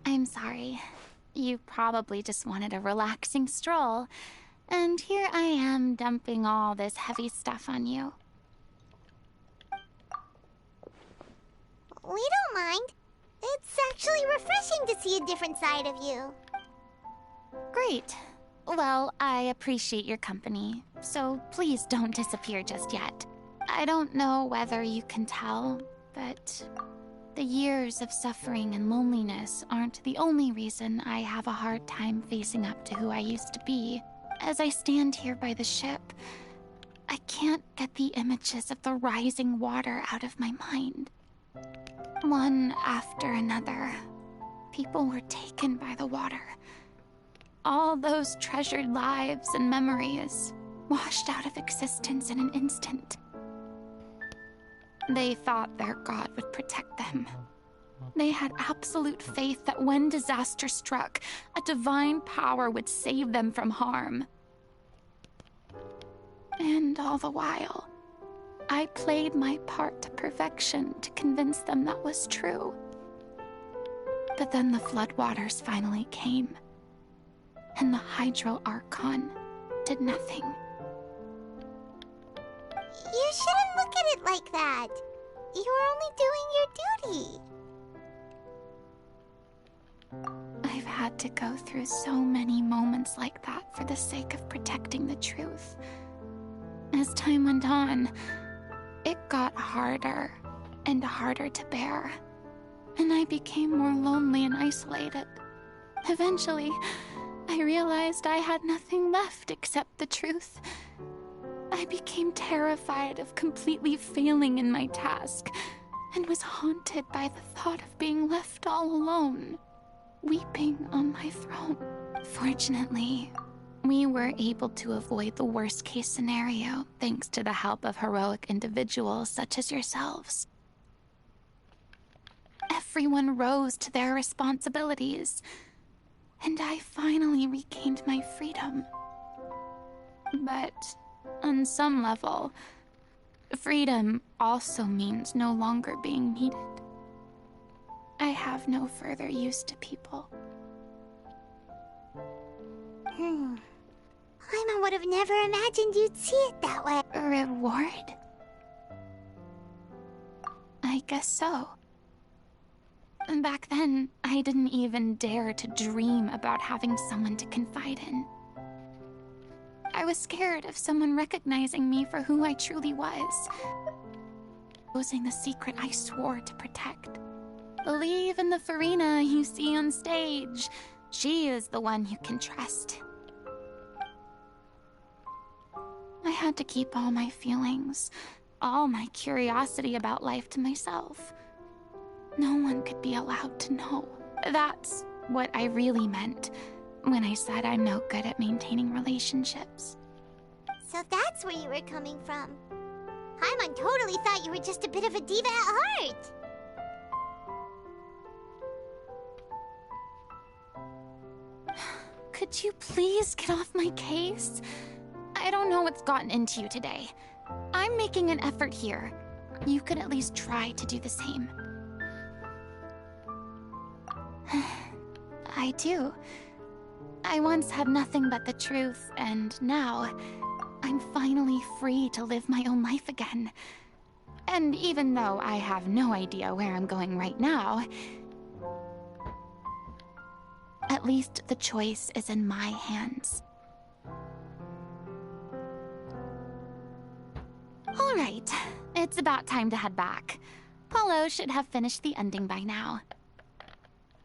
I'm sorry. You probably just wanted a relaxing stroll, and here I am dumping all this heavy stuff on you. We don't mind. It's actually refreshing to see a different side of you. Great. Well, I appreciate your company, so please don't disappear just yet. I don't know whether you can tell, but the years of suffering and loneliness aren't the only reason I have a hard time facing up to who I used to be. As I stand here by the ship, I can't get the images of the rising water out of my mind. One after another, people were taken by the water. All those treasured lives and memories washed out of existence in an instant. They thought their god would protect them. They had absolute faith that when disaster struck, a divine power would save them from harm. And all the while, I played my part to perfection to convince them that was true. But then the floodwaters finally came, and the Hydro Archon did nothing. You shouldn't look at it like that. You were only doing your duty. I've had to go through so many moments like that for the sake of protecting the truth. As time went on, it got harder and harder to bear, and I became more lonely and isolated. Eventually, I realized I had nothing left except the truth. I became terrified of completely failing in my task, and was haunted by the thought of being left all alone, weeping on my throne. Fortunately, we were able to avoid the worst-case scenario thanks to the help of heroic individuals such as yourselves. Everyone rose to their responsibilities, and I finally regained my freedom. But on some level, freedom also means no longer being needed. I have no further use to people. Paimon would have never imagined you'd see it that way. Reward? I guess so. Back then, I didn't even dare to dream about having someone to confide in. I was scared of someone recognizing me for who I truly was, exposing the secret I swore to protect. Believe in the furina you see on stage. She is the one you can trust. I had to keep all my feelings, all my curiosity about life to myself. No one could be allowed to know. That's what I really meant when I said I'm no good at maintaining relationships. So that's where you were coming from. Paimon totally thought you were just a bit of a diva at heart. Could you please get off my case? I don't know what's gotten into you today. I'm making an effort here. You could at least try to do the same. I do. I once had nothing but the truth, and now I'm finally free to live my own life again. And even though I have no idea where I'm going right now, at least the choice is in my hands. All right, it's about time to head back. Paulo should have finished the ending by now.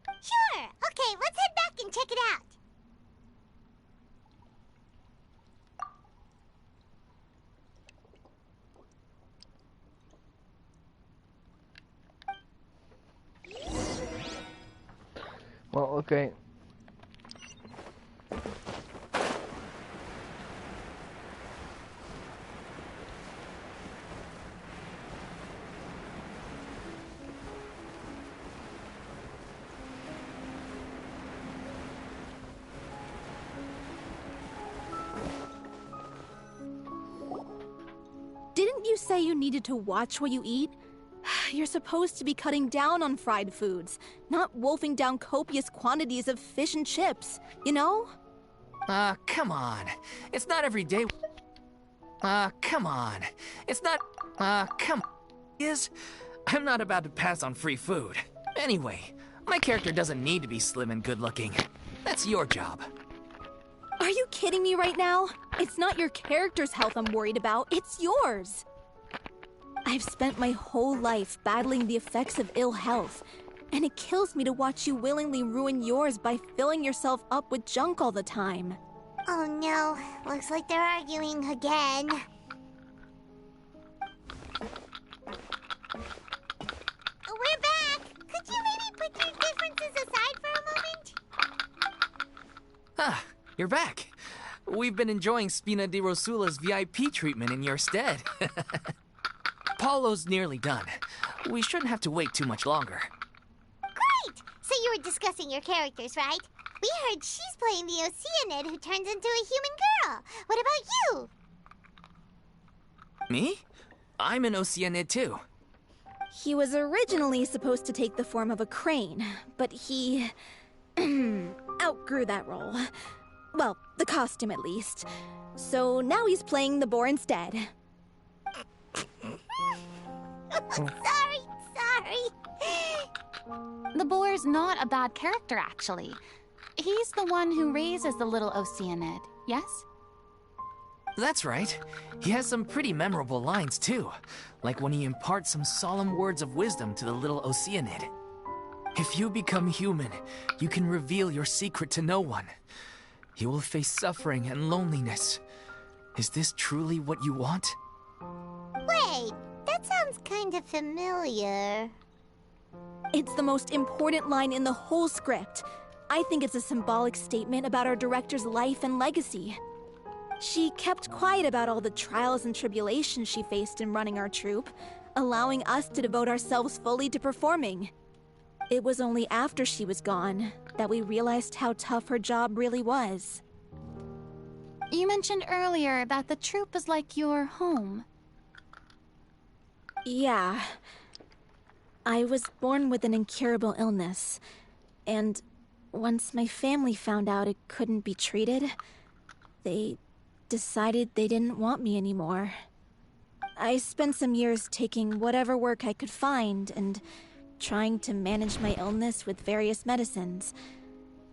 Sure. Okay, let's head back and check it out. Well, okay. Didn't you say you needed to watch what you eat? You're supposed to be cutting down on fried foods, not wolfing down copious quantities of fish and chips, you know? Come on. It's not every day. Come on. It's not. Come on. I'm not about to pass on free food. Anyway, my character doesn't need to be slim and good looking. That's your job. Are you kidding me right now? It's not your character's health I'm worried about, it's yours. I've spent my whole life battling the effects of ill health, and it kills me to watch you willingly ruin yours by filling yourself up with junk all the time. Oh no, looks like they're arguing again. We're back! Could you maybe put your differences aside for a moment? You're back. We've been enjoying Spina di Rosula's VIP treatment in your stead. Paulo's nearly done. We shouldn't have to wait too much longer. Great! So you were discussing your characters, right? We heard she's playing the Oceanid who turns into a human girl. What about you? Me? I'm an Oceanid too. He was originally supposed to take the form of a crane, but he outgrew that role. Well, the costume at least. So now he's playing the boar instead. Sorry. The boar's not a bad character, actually. He's the one who raises the little Oceanid, yes? That's right. He has some pretty memorable lines too, like when he imparts some solemn words of wisdom to the little Oceanid. If you become human, you can reveal your secret to no one. You will face suffering and loneliness. Is this truly what you want? Wait, that sounds kind of familiar. It's the most important line in the whole script. I think it's a symbolic statement about our director's life and legacy. She kept quiet about all the trials and tribulations she faced in running our troupe, allowing us to devote ourselves fully to performing. It was only after she was gone that we realized how tough her job really was. You mentioned earlier that the troupe is like your home. Yeah. I was born with an incurable illness, and once my family found out it couldn't be treated, they decided they didn't want me anymore. I spent some years taking whatever work I could find and trying to manage my illness with various medicines.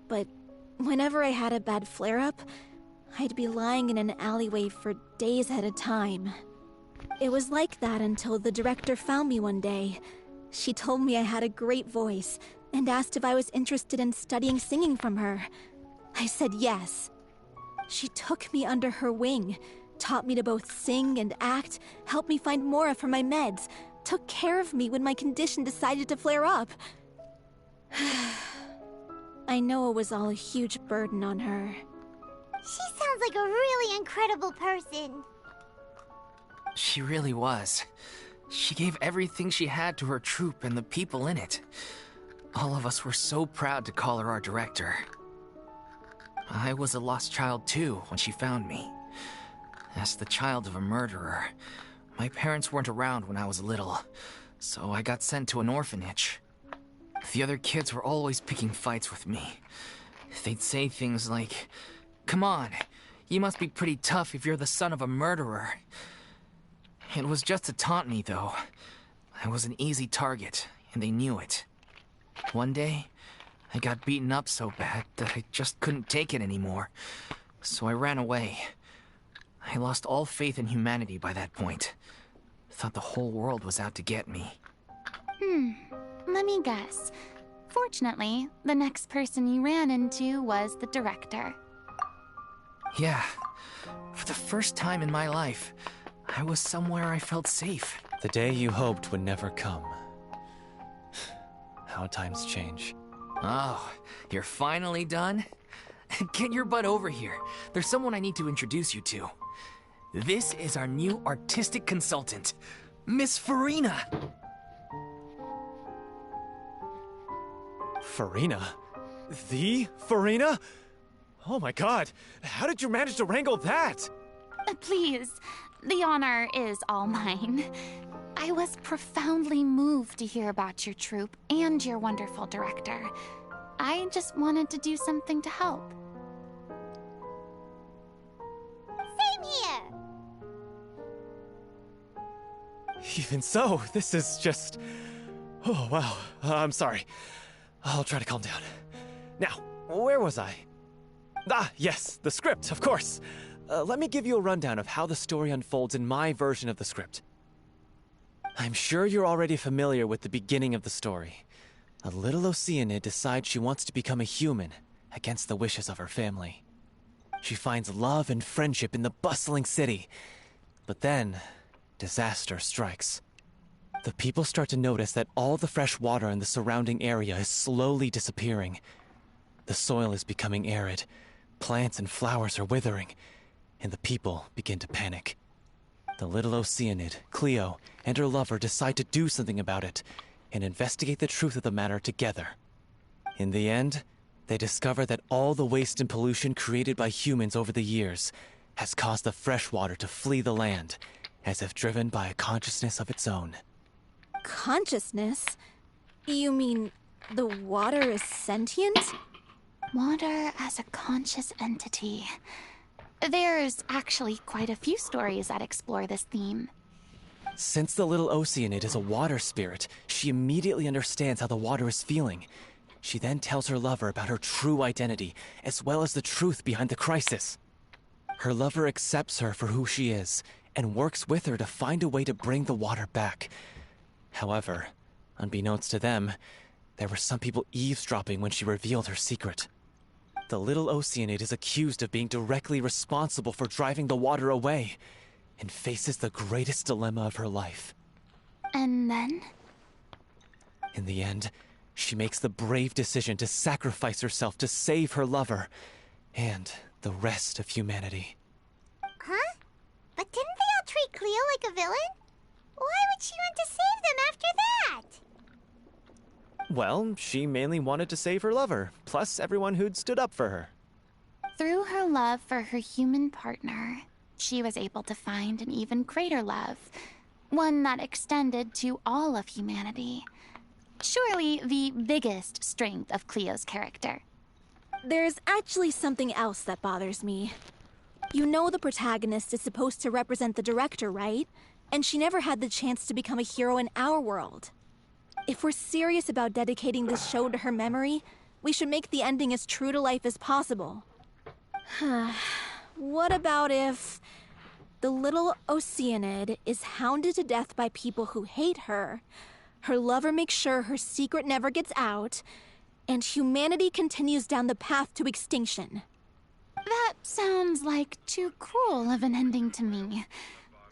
But whenever I had a bad flare-up, I'd be lying in an alleyway for days at a time. It was like that until the director found me one day, She told me I had a great voice and asked if I was interested in studying singing from her. I said yes. She took me under her wing, taught me to both sing and act, helped me find Mora for my meds, took care of me when my condition decided to flare up. I know it was all a huge burden on her. She sounds like a really incredible person. She really was. She gave everything she had to her troupe and the people in it. All of us were so proud to call her our director. I was a lost child too when she found me. As the child of a murderer, my parents weren't around when I was little, so I got sent to an orphanage. The other kids were always picking fights with me. They'd say things like, "Come on, you must be pretty tough if you're the son of a murderer." It was just to taunt me, though. I was an easy target, and they knew it. One day, I got beaten up so bad that I just couldn't take it anymore, so I ran away. I lost all faith in humanity by that point. Thought the whole world was out to get me. Let me guess. Fortunately, the next person you ran into was the director. Yeah. For the first time in my life, I was somewhere I felt safe. The day you hoped would never come. How times change. Oh, you're finally done? Get your butt over here. There's someone I need to introduce you to. This is our new artistic consultant, Miss Furina. Furina? The Furina? Oh my god, how did you manage to wrangle that? Please, the honor is all mine. I was profoundly moved to hear about your troupe and your wonderful director. I just wanted to do something to help. Same here. Even so, this is just... Oh, wow. I'm sorry. I'll try to calm down. Now, where was I? Ah, yes, the script, of course. Let me give you a rundown of how the story unfolds in my version of the script. I'm sure you're already familiar with the beginning of the story. A little Oceanid decides she wants to become a human, against the wishes of her family. She finds love and friendship in the bustling city. But then, disaster strikes. The people start to notice that all the fresh water in the surrounding area is slowly disappearing. The soil is becoming arid, plants and flowers are withering, and the people begin to panic. The little Oceanid, Cleo, and her lover decide to do something about it, and investigate the truth of the matter together. In the end, they discover that all the waste and pollution created by humans over the years has caused the fresh water to flee the land, as if driven by a consciousness of its own. Consciousness? You mean the water is sentient? Water as a conscious entity. There's actually quite a few stories that explore this theme. Since the little Oceanid is a water spirit, she immediately understands how the water is feeling. She then tells her lover about her true identity, as well as the truth behind the crisis. Her lover accepts her for who she is, and works with her to find a way to bring the water back. However, unbeknownst to them, there were some people eavesdropping when she revealed her secret. The little Oceanid is accused of being directly responsible for driving the water away, and faces the greatest dilemma of her life. And then? In the end, she makes the brave decision to sacrifice herself to save her lover, and the rest of humanity. Huh? But didn't they all treat Cleo like a villain? Why would she want to save them after that? Well, she mainly wanted to save her lover, plus everyone who'd stood up for her. Through her love for her human partner, she was able to find an even greater love, one that extended to all of humanity. Surely the biggest strength of Cleo's character. There's actually something else that bothers me. You know the protagonist is supposed to represent the director, right? And she never had the chance to become a hero in our world. If we're serious about dedicating this show to her memory, we should make the ending as true to life as possible. What about if the little Oceanid is hounded to death by people who hate her, her lover makes sure her secret never gets out, and humanity continues down the path to extinction. That sounds like too cruel of an ending to me.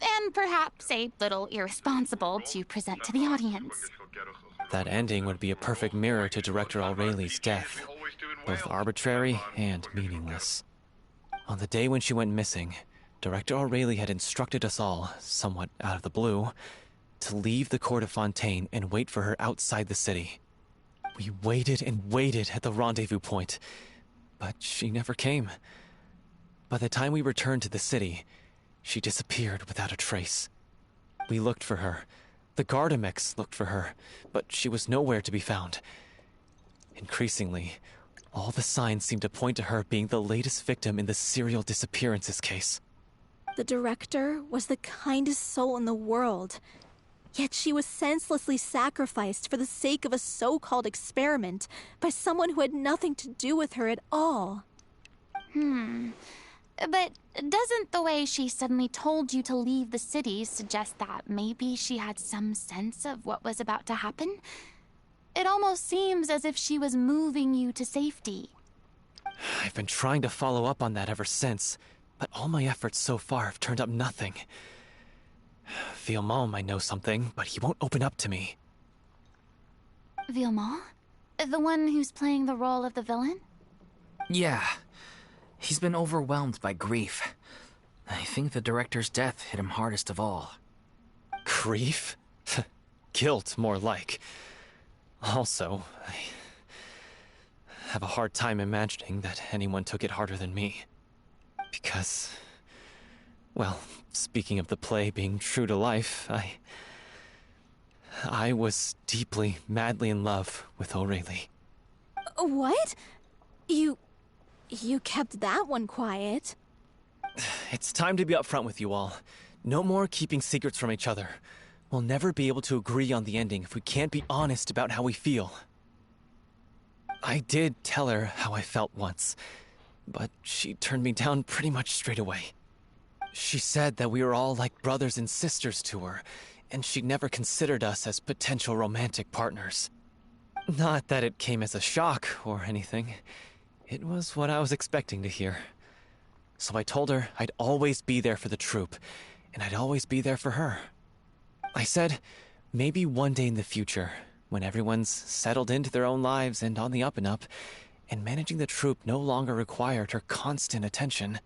And perhaps a little irresponsible to present to the audience. That ending would be a perfect mirror to Director O'Reilly's death, both arbitrary and meaningless. On the day when she went missing, Director O'Reilly had instructed us all, somewhat out of the blue, to leave the court of Fontaine and wait for her outside the city. We waited and waited at the rendezvous point, but she never came. By the time we returned to the city, she disappeared without a trace. We looked for her. The Gardamex looked for her, but she was nowhere to be found. Increasingly, all the signs seemed to point to her being the latest victim in the serial disappearances case. The director was the kindest soul in the world, yet she was senselessly sacrificed for the sake of a so-called experiment by someone who had nothing to do with her at all. But doesn't the way she suddenly told you to leave the city suggest that maybe she had some sense of what was about to happen? It almost seems as if she was moving you to safety. I've been trying to follow up on that ever since, but all my efforts so far have turned up nothing. Villemont might know something, but he won't open up to me. Villemont? The one who's playing the role of the villain? Yeah. He's been overwhelmed by grief. I think the director's death hit him hardest of all. Grief? Guilt, more like. Also, I have a hard time imagining that anyone took it harder than me. Because, well, speaking of the play being true to life, I was deeply, madly in love with O'Reilly. What? You kept that one quiet. It's time to be upfront with you all. No more keeping secrets from each other. We'll never be able to agree on the ending if we can't be honest about how we feel. I did tell her how I felt once, but she turned me down pretty much straight away. She said that we were all like brothers and sisters to her, and she never considered us as potential romantic partners. Not that it came as a shock or anything. It was what I was expecting to hear. So I told her I'd always be there for the troupe, and I'd always be there for her. I said, maybe one day in the future, when everyone's settled into their own lives and on the up and up, and managing the troupe no longer required her constant attention,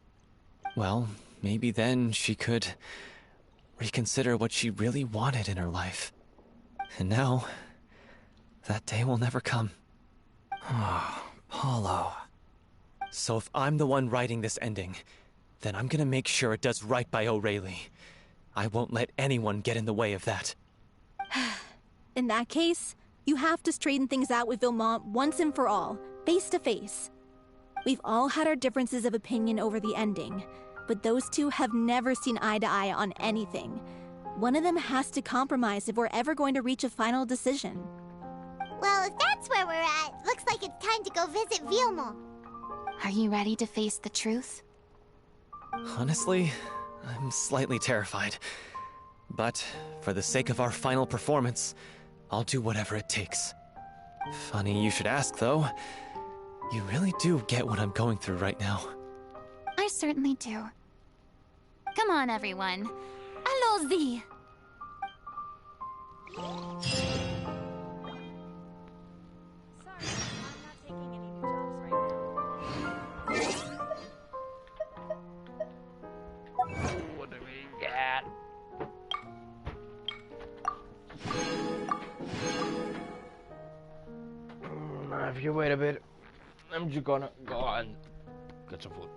well, maybe then she could reconsider what she really wanted in her life. And now, that day will never come. Oh, Paulo. So if I'm the one writing this ending, then I'm gonna make sure it does right by O'Reilly. I won't let anyone get in the way of that. In that case, you have to straighten things out with Villemont once and for all, face to face. We've all had our differences of opinion over the ending, but those two have never seen eye to eye on anything. One of them has to compromise if we're ever going to reach a final decision. Well, if that's where we're at, looks like it's time to go visit Villemont. Are you ready to face the truth? Honestly, I'm slightly terrified. But for the sake of our final performance, I'll do whatever it takes. Funny you should ask, though. You really do get what I'm going through right now. I certainly do. Come on, everyone. Allons-y! What do we got? If you wait a bit, I'm just gonna go and get some food.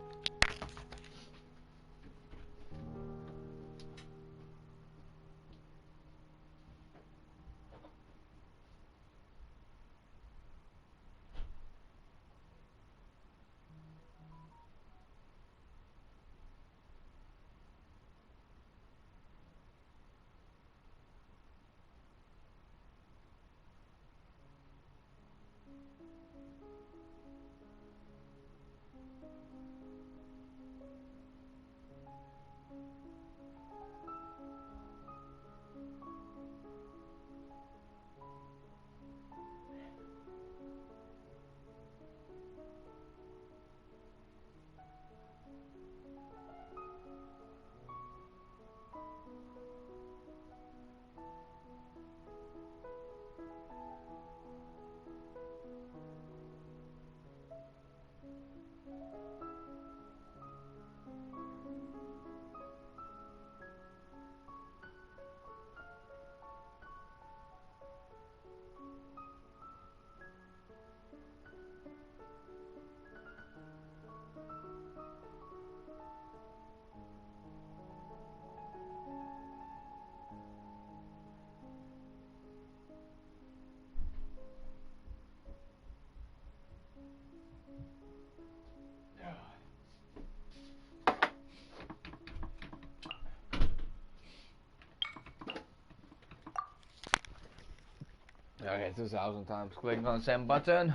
Okay, 2,000 times clicking on the same button.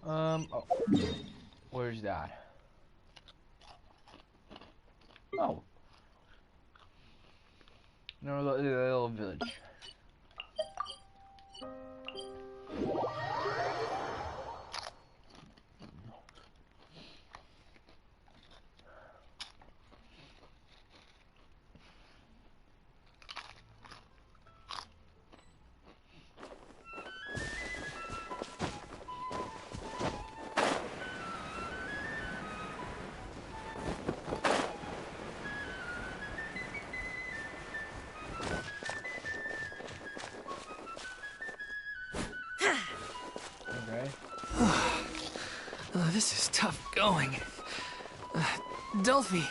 Oh. Where's that? Oh. No, the little village. This is tough going. Delphi,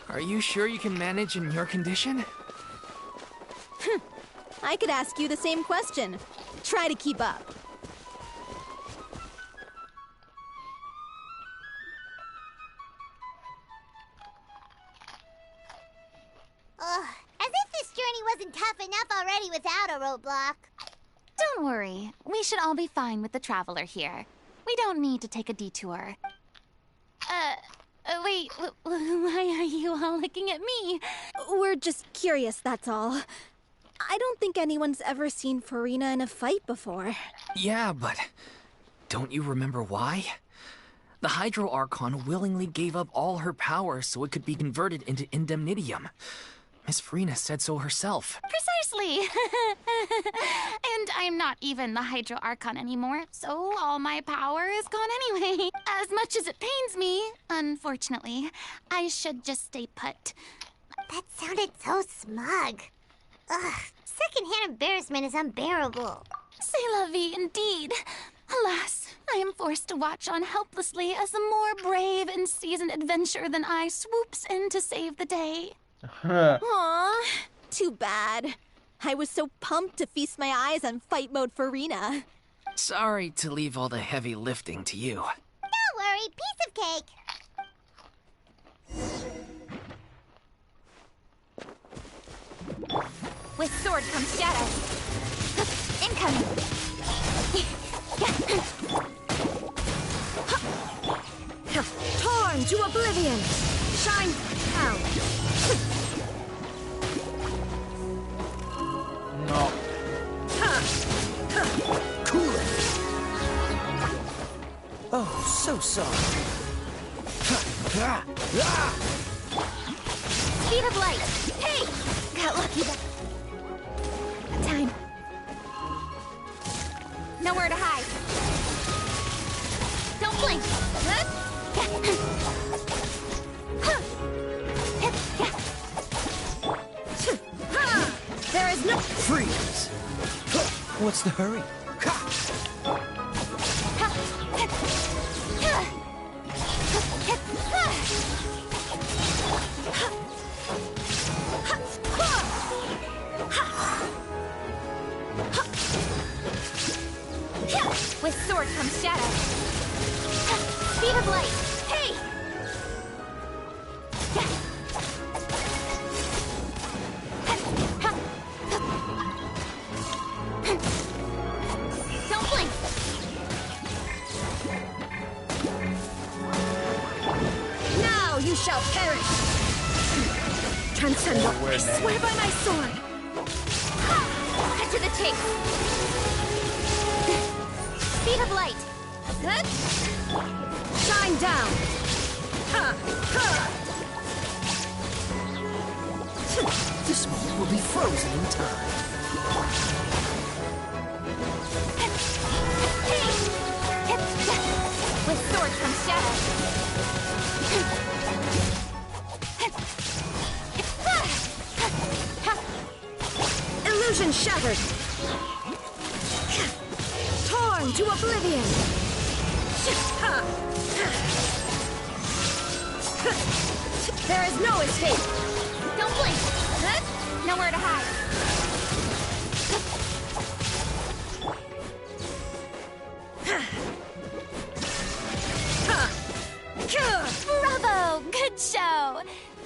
are you sure you can manage in your condition? I could ask you the same question. Try to keep up. Ugh, as if this journey wasn't tough enough already without a roadblock. Don't worry. We should all be fine with the traveler here. We don't need to take a detour. Wait, why are you all looking at me? We're just curious, that's all. I don't think anyone's ever seen Furina in a fight before. Yeah, but don't you remember why? The Hydro Archon willingly gave up all her power so it could be converted into indemnitium. Miss Furina said so herself. Precisely! And I'm not even the Hydro Archon anymore, so all my power is gone anyway. As much as it pains me, unfortunately, I should just stay put. That sounded so smug. Ugh, secondhand embarrassment is unbearable. C'est la vie, indeed. Alas, I am forced to watch on helplessly as a more brave and seasoned adventurer than I swoops in to save the day. Aw, too bad. I was so pumped to feast my eyes on fight mode Furina. Sorry to leave all the heavy lifting to you. Don't worry, piece of cake. With sword comes shadow. Incoming. Torn to oblivion. Shine down. No. Cool it. Oh, so sorry. Speed of light. Hey! Got lucky that time. Nowhere to hide. Don't blink. There is no Freeze! What's the hurry? With sword comes shadow. Speed of light. Hey! Don't blink. Now you shall perish. Transcend. I swear by my sword. Cut to the chase. Speed of light. Good. Shine down. This moment will be frozen in time. With sword comes shadow. Illusion shattered. Torn to oblivion. There is no escape. Don't blink. Nowhere to hide. Bravo! Good show!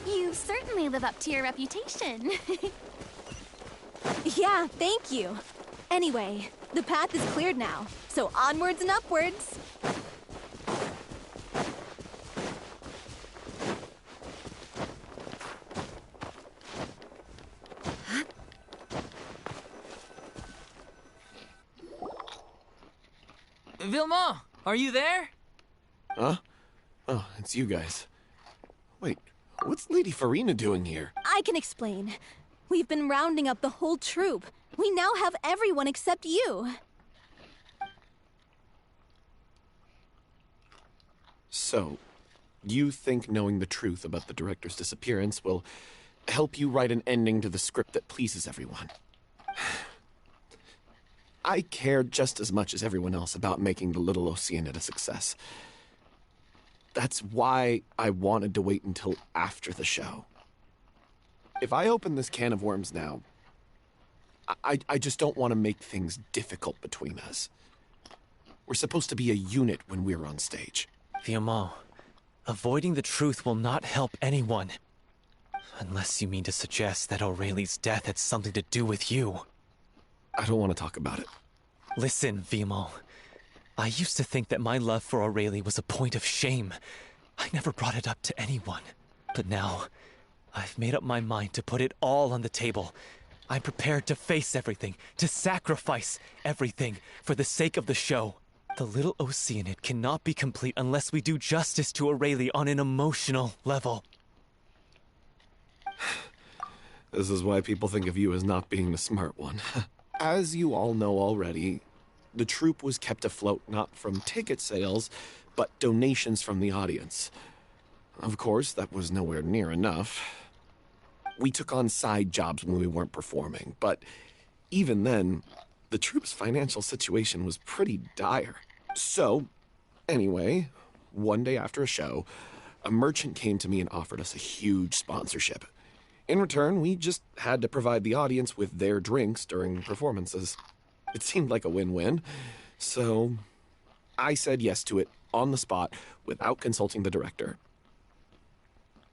You certainly live up to your reputation. Yeah, thank you. Anyway, the path is cleared now, so onwards and upwards. Vilma, are you there? Huh? Oh, it's you guys. Wait, what's Lady Furina doing here? I can explain. We've been rounding up the whole troop. We now have everyone except you. So, you think knowing the truth about the director's disappearance will help you write an ending to the script that pleases everyone? I care just as much as everyone else about making the Little Oceanid a success. That's why I wanted to wait until after the show. If I open this can of worms now, I just don't want to make things difficult between us. We're supposed to be a unit when we're on stage. Vilma, avoiding the truth will not help anyone. Unless you mean to suggest that Aurelie's death had something to do with you. I don't want to talk about it. Listen, Vilma. I used to think that my love for Aurelie was a point of shame. I never brought it up to anyone. But now, I've made up my mind to put it all on the table. I'm prepared to face everything, to sacrifice everything for the sake of the show. The Little Oceanid cannot be complete unless we do justice to Aurelie on an emotional level. This is why people think of you as not being the smart one. As you all know already, the troupe was kept afloat not from ticket sales, but donations from the audience. Of course, that was nowhere near enough. We took on side jobs when we weren't performing, but even then, the troupe's financial situation was pretty dire. So, anyway, one day after a show, a merchant came to me and offered us a huge sponsorship. In return, we just had to provide the audience with their drinks during performances. It seemed like a win-win, so I said yes to it on the spot without consulting the director.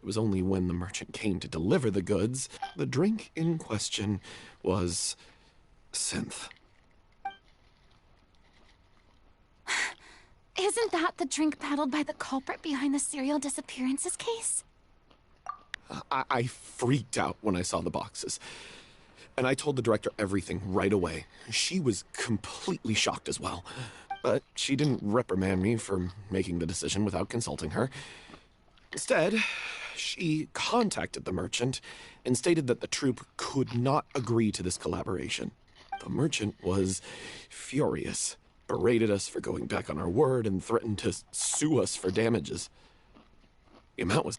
It was only when the merchant came to deliver the goods, the drink in question was synth. Isn't that the drink paddled by the culprit behind the serial disappearances case? I freaked out when I saw the boxes. And I told the director everything right away. She was completely shocked as well. But she didn't reprimand me for making the decision without consulting her. Instead, she contacted the merchant and stated that the troupe could not agree to this collaboration. The merchant was furious, berated us for going back on our word, and threatened to sue us for damages. The amount was...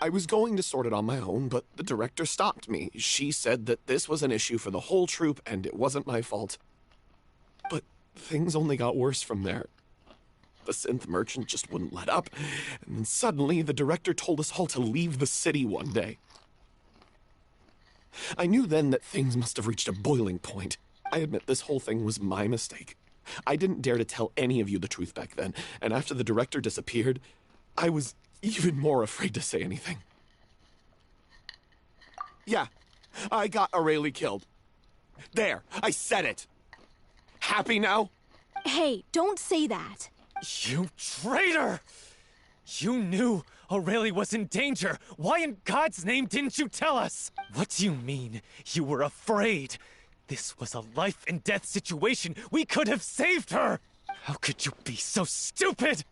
I was going to sort it on my own, but the director stopped me. She said that this was an issue for the whole troupe and it wasn't my fault. But things only got worse from there. The synth merchant just wouldn't let up, and then suddenly the director told us all to leave the city one day. I knew then that things must have reached a boiling point. I admit this whole thing was my mistake. I didn't dare to tell any of you the truth back then, and after the director disappeared, I was even more afraid to say anything. Yeah, I got Aurelie killed. There, I said it. Happy now? Hey, don't say that. You traitor! You knew Aurelie was in danger. Why in God's name didn't you tell us? What do you mean you were afraid? This was a life and death situation. We could have saved her. How could you be so stupid?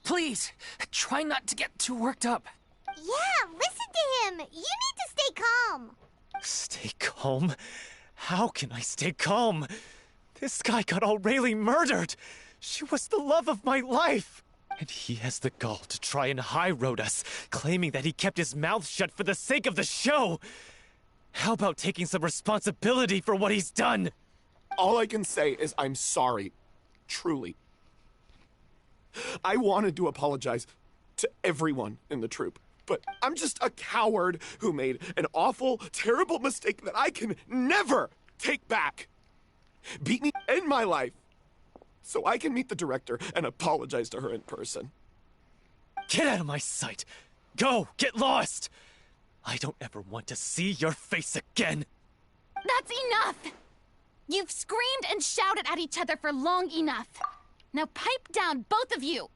Please, try not to get too worked up. Yeah, listen to him. You need to stay calm. Stay calm? How can I stay calm? This guy got Aurelie murdered. She was the love of my life. And he has the gall to try and high-road us, claiming that he kept his mouth shut for the sake of the show. How about taking some responsibility for what he's done? All I can say is I'm sorry. Truly. I wanted to apologize to everyone in the troupe, but I'm just a coward who made an awful, terrible mistake that I can never take back. Beat me in my life so I can meet the director and apologize to her in person. Get out of my sight! Go! Get lost! I don't ever want to see your face again! That's enough! You've screamed and shouted at each other for long enough. Now pipe down, both of you!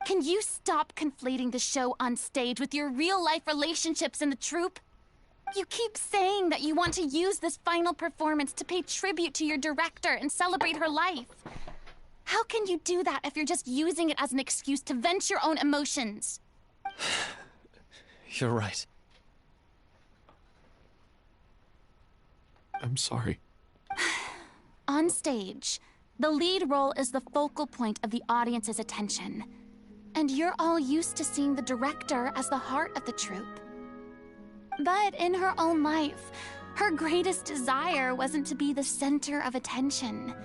Can you stop conflating the show on stage with your real-life relationships in the troupe? You keep saying that you want to use this final performance to pay tribute to your director and celebrate her life. How can you do that if you're just using it as an excuse to vent your own emotions? You're right. I'm sorry. On stage, the lead role is the focal point of the audience's attention. And you're all used to seeing the director as the heart of the troupe. But in her own life, her greatest desire wasn't to be the center of attention.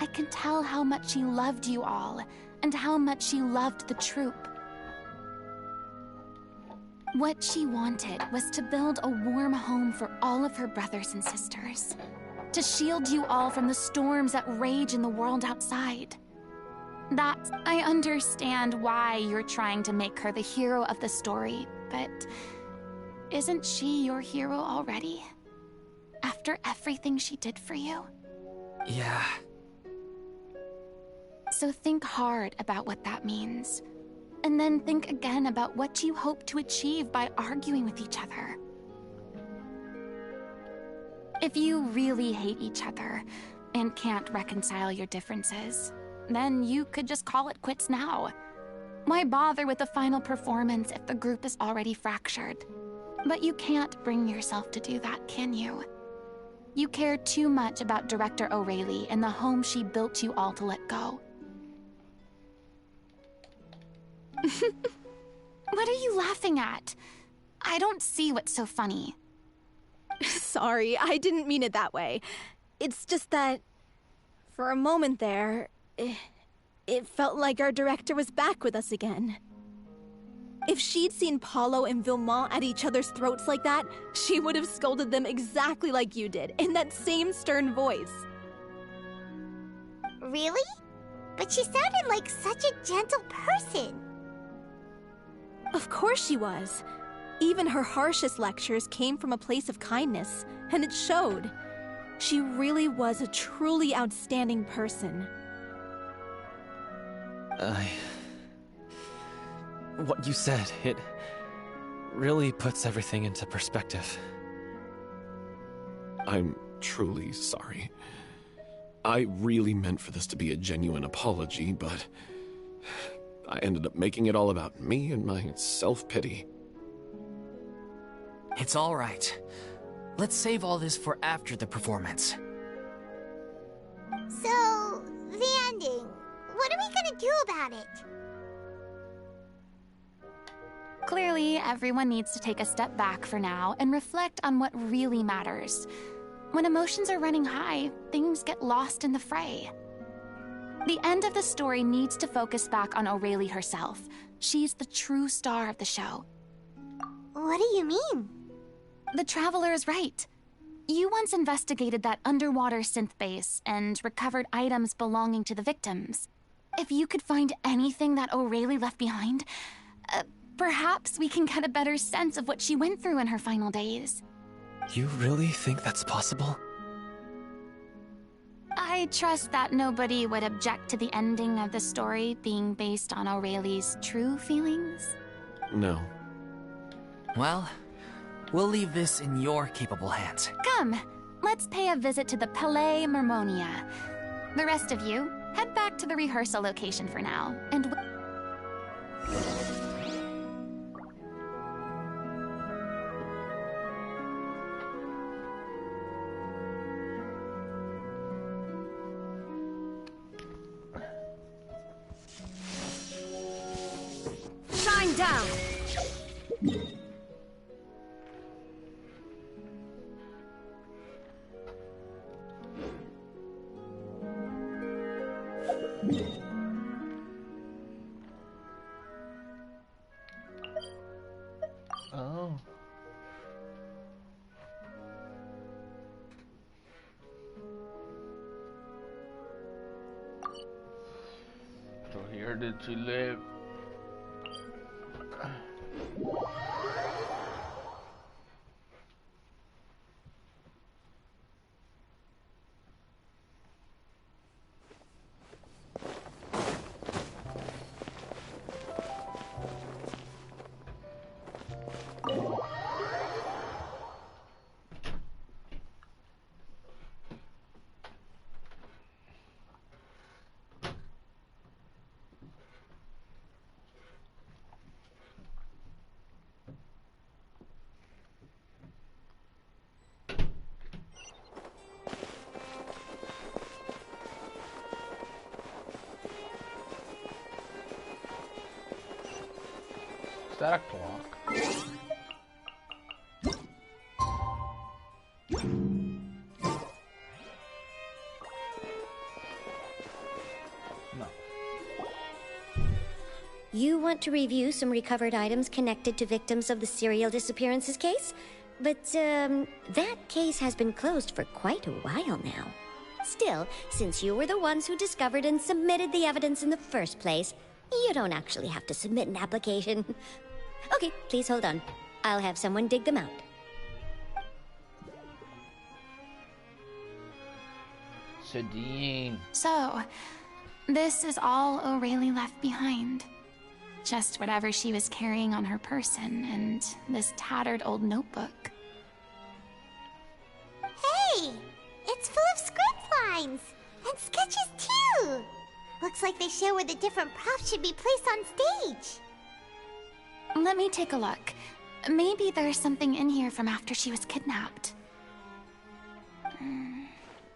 I can tell how much she loved you all, and how much she loved the troupe. What she wanted was to build a warm home for all of her brothers and sisters. To shield you all from the storms that rage in the world outside. I understand why you're trying to make her the hero of the story, but isn't she your hero already? After everything she did for you? Yeah. So think hard about what that means. And then think again about what you hope to achieve by arguing with each other. If you really hate each other and can't reconcile your differences, then you could just call it quits now. Why bother with the final performance if the group is already fractured? But you can't bring yourself to do that, can you? You care too much about Director O'Reilly and the home she built you all to let go. What are you laughing at? I don't see what's so funny. Sorry, I didn't mean it that way. It's just that, for a moment there, it felt like our director was back with us again. If she'd seen Paulo and Vilmont at each other's throats like that, she would have scolded them exactly like you did, in that same stern voice. Really? But she sounded like such a gentle person. Of course she was. Even her harshest lectures came from a place of kindness, and it showed. She really was a truly outstanding person. What you said, it really puts everything into perspective. I'm truly sorry. I really meant for this to be a genuine apology, but I ended up making it all about me and my self-pity. It's all right. Let's save all this for after the performance. So, the ending. What are we gonna do about it? Clearly, everyone needs to take a step back for now and reflect on what really matters. When emotions are running high, things get lost in the fray. The end of the story needs to focus back on O'Reilly herself. She's the true star of the show. What do you mean? The Traveler is right. You once investigated that underwater synth base and recovered items belonging to the victims. If you could find anything that O'Reilly left behind, perhaps we can get a better sense of what she went through in her final days. You really think that's possible? I trust that nobody would object to the ending of the story being based on O'Reilly's true feelings. No. Well, we'll leave this in your capable hands. Come, let's pay a visit to the Palais Mermonia. The rest of you, head back to the rehearsal location for now, and Shine down! Oh. So here did she live? that a clock? No. You want to review some recovered items connected to victims of the serial disappearances case? But, that case has been closed for quite a while now. Still, since you were the ones who discovered and submitted the evidence in the first place, you don't actually have to submit an application. Okay, please hold on. I'll have someone dig them out. Sadine. So, this is all O'Reilly left behind. Just whatever she was carrying on her person and this tattered old notebook. Hey! It's full of script lines! And sketches too! Looks like they show where the different props should be placed on stage. Let me take a look. Maybe there's something in here from after she was kidnapped.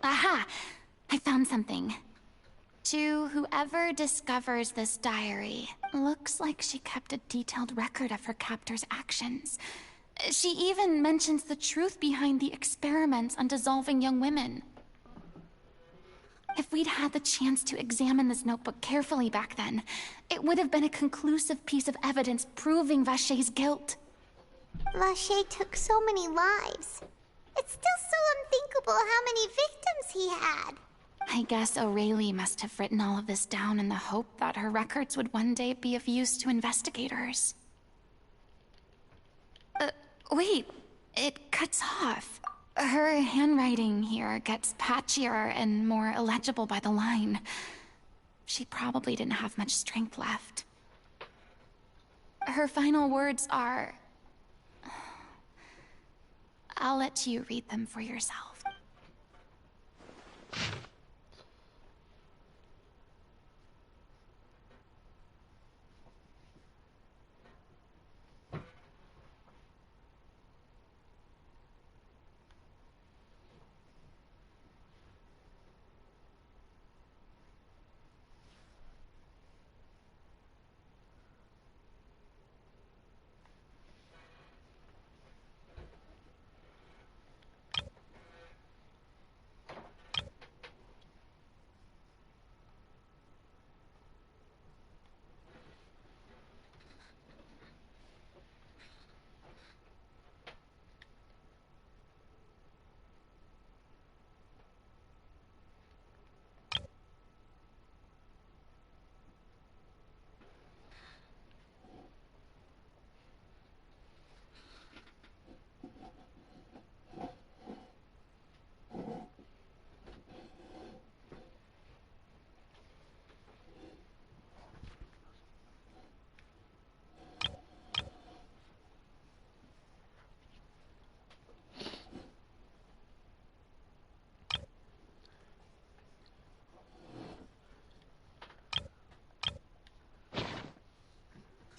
Aha! I found something. To whoever discovers this diary, looks like she kept a detailed record of her captor's actions. She even mentions the truth behind the experiments on dissolving young women. If we'd had the chance to examine this notebook carefully back then, it would have been a conclusive piece of evidence proving Vachey's guilt. Vachey took so many lives. It's still so unthinkable how many victims he had. I guess O'Reilly must have written all of this down in the hope that her records would one day be of use to investigators. Wait, it cuts off. Her handwriting here gets patchier and more illegible by the line. She probably didn't have much strength left. Her final words are... I'll let you read them for yourself.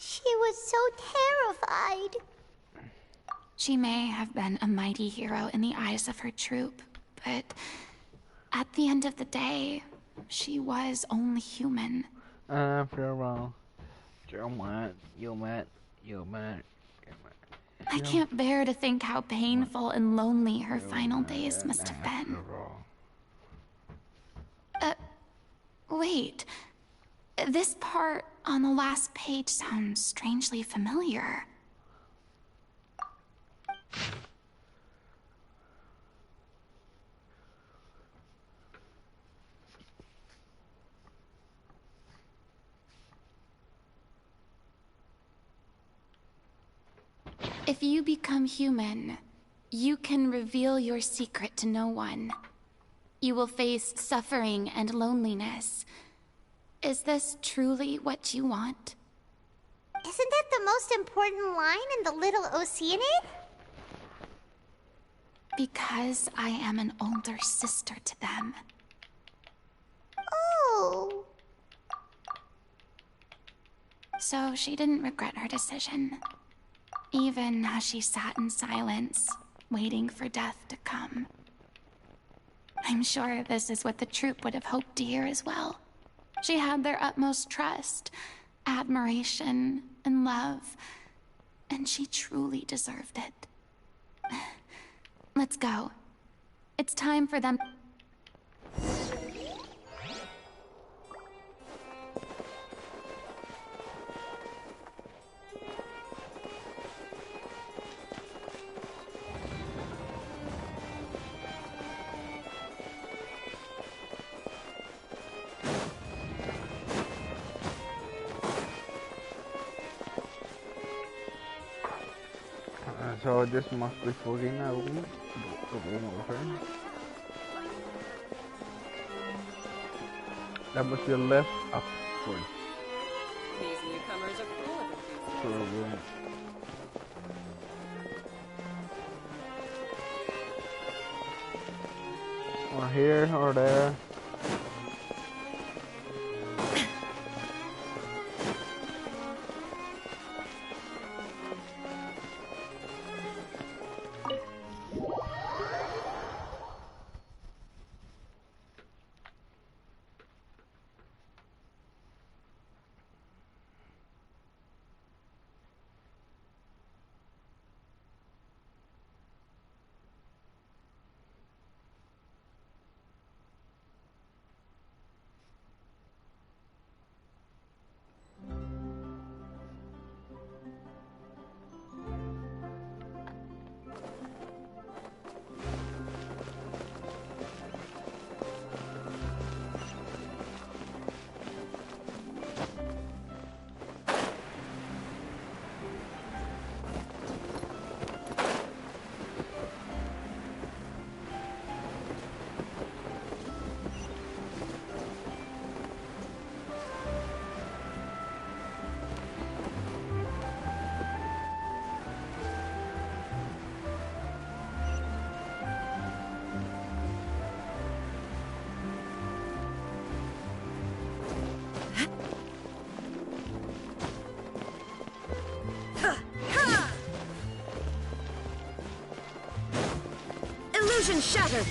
She was so terrified. She may have been a mighty hero in the eyes of her troop, but at the end of the day, she was only human. After all, you met. I can't bear to think how painful and lonely her final days must have been. Wait. This part on the last page sounds strangely familiar. If you become human, you can reveal your secret to no one. You will face suffering and loneliness. Is this truly what you want? Isn't that the most important line in the Little Oceanid? Because I am an older sister to them. Oh. So she didn't regret her decision, even as she sat in silence, waiting for death to come. I'm sure this is what the troop would have hoped to hear as well. She had their utmost trust, admiration, and love, and she truly deserved it. Let's go. It's time for them. So this must be furina room. The room over here. That must be a left upwards. These newcomers are full of enthusiasm. To a room. Or here or there. Illusion shattered!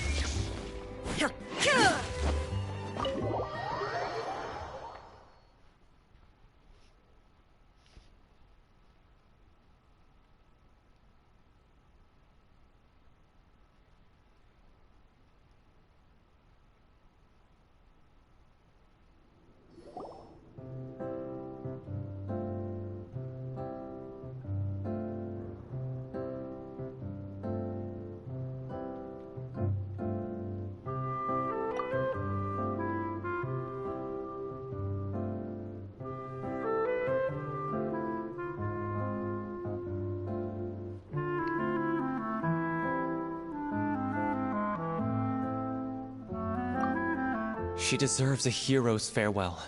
She deserves a hero's farewell.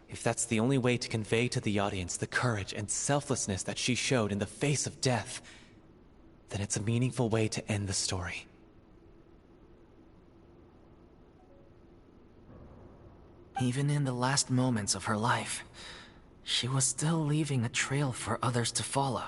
If that's the only way to convey to the audience the courage and selflessness that she showed in the face of death, then it's a meaningful way to end the story. Even in the last moments of her life, she was still leaving a trail for others to follow.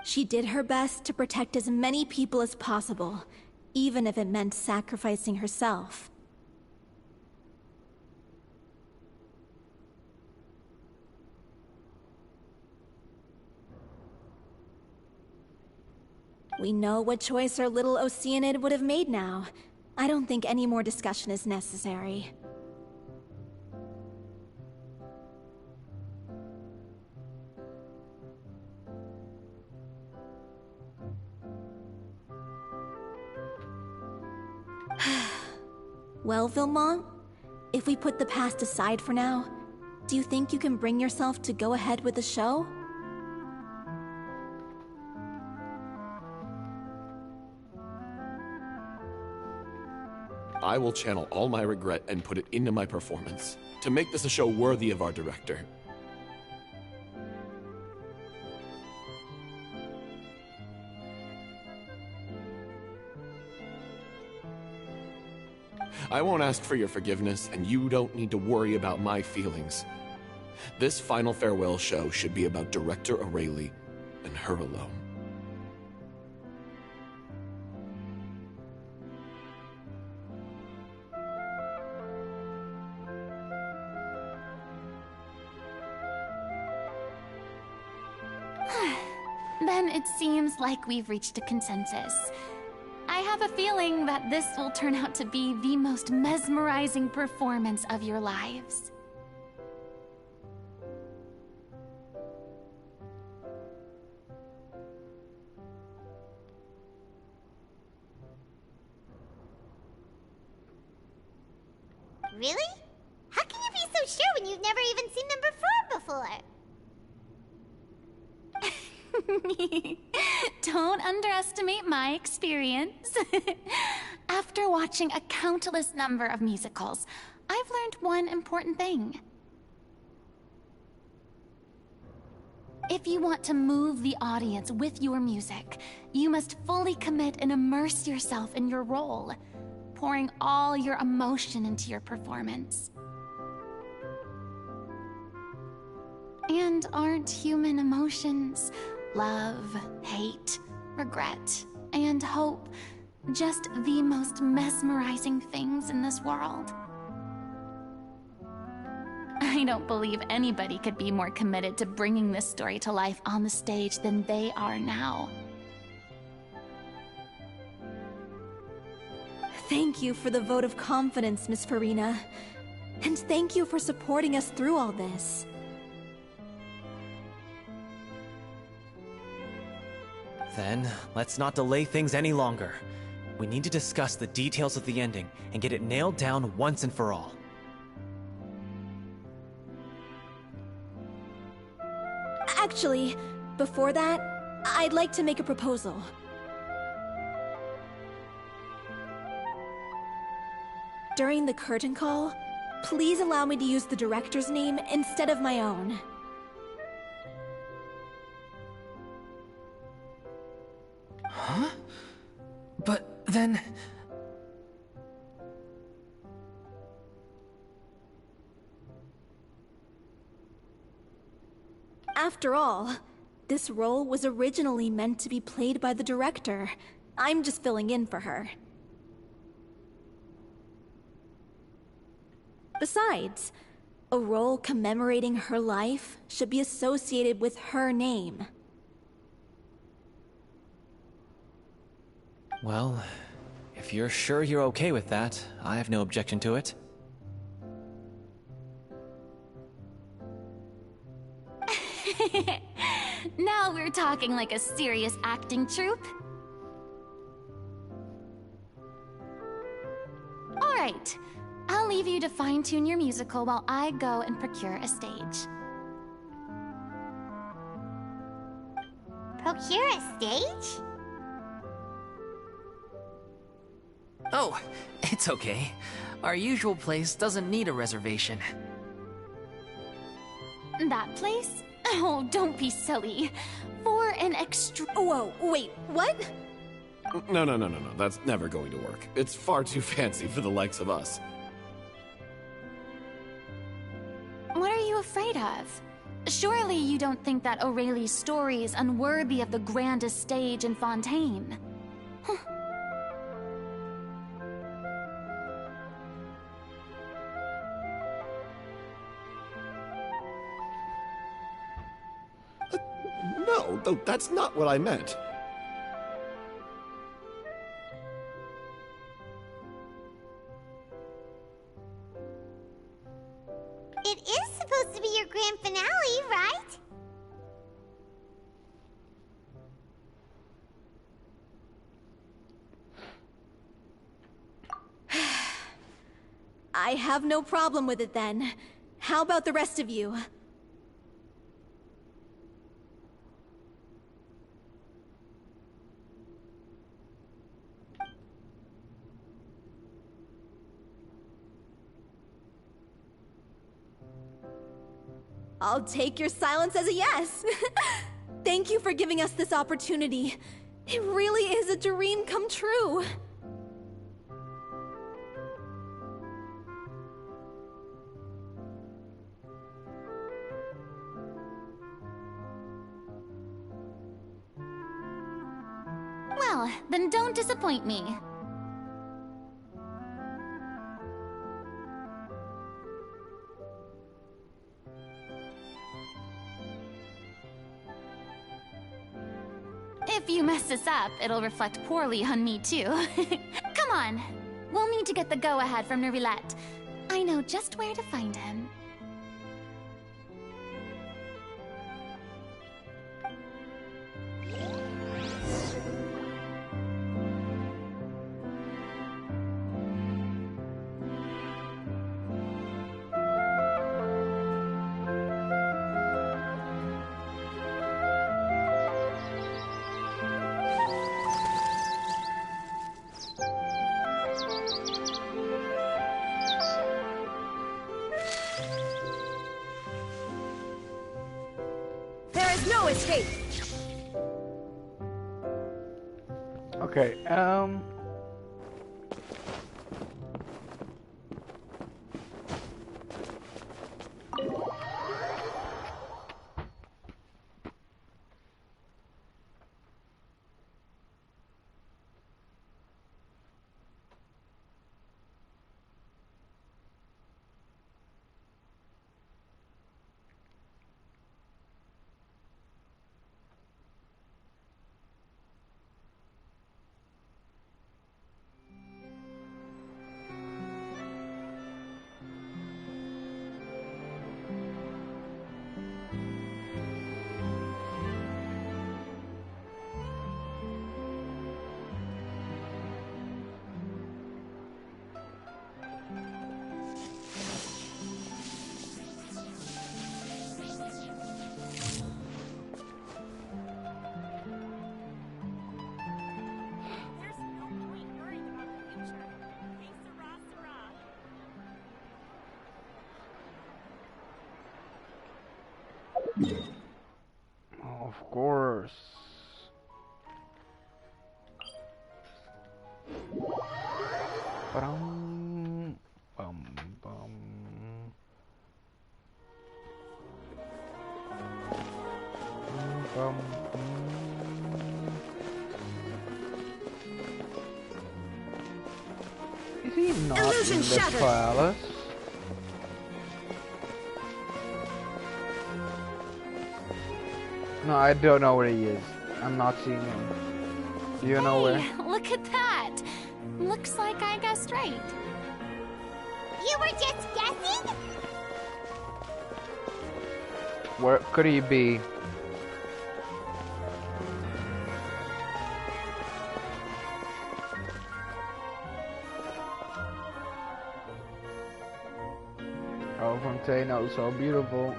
She did her best to protect as many people as possible, even if it meant sacrificing herself. We know what choice our little Oceanid would have made now. I don't think any more discussion is necessary. Well, Vilmont, if we put the past aside for now, do you think you can bring yourself to go ahead with the show? I will channel all my regret and put it into my performance, to make this a show worthy of our director. I won't ask for your forgiveness, and you don't need to worry about my feelings. This final farewell show should be about Director O'Reilly and her alone. Then it seems like we've reached a consensus. I have a feeling that this will turn out to be the most mesmerizing performance of your lives. Really? How can you be so sure when you've never even seen them perform before? Don't underestimate my experience. After watching a countless number of musicals, I've learned one important thing. If you want to move the audience with your music, you must fully commit and immerse yourself in your role, pouring all your emotion into your performance. And aren't human emotions, love, hate, regret, and hope, just the most mesmerizing things in this world? I don't believe anybody could be more committed to bringing this story to life on the stage than they are now. Thank you for the vote of confidence, Miss Furina. And thank you for supporting us through all this. Then, let's not delay things any longer. We need to discuss the details of the ending and get it nailed down once and for all. Actually, before that, I'd like to make a proposal. During the curtain call, please allow me to use the director's name instead of my own. Huh? But then... After all, this role was originally meant to be played by the director. I'm just filling in for her. Besides, a role commemorating her life should be associated with her name. Well, if you're sure you're okay with that, I have no objection to it. Now we're talking like a serious acting troupe. All right, I'll leave you to fine-tune your musical while I go and procure a stage. Procure a stage? Oh, it's okay. Our usual place doesn't need a reservation. That place? Oh, don't be silly. For an extra... Whoa, wait, what? No. That's never going to work. It's far too fancy for the likes of us. What are you afraid of? Surely you don't think that Aurelie's story is unworthy of the grandest stage in Fontaine. No, that's not what I meant. It is supposed to be your grand finale, right? I have no problem with it then. How about the rest of you? I'll take your silence as a yes. Thank you for giving us this opportunity. It really is a dream come true. Well, then don't disappoint me. you mess this up, it'll reflect poorly on me too. Come on. We'll need to get the go-ahead from Nervilette. I know just where to find him. No escape. Okay, of course. Bum, bum, bum. Bum, Is he not Illusion in the shattered. palace? No, I don't know where he is. I'm not seeing him. Do you know where? Look at that. Looks like I guessed right. You were just guessing? Where could he be? Oh, Fontaine, oh, so beautiful.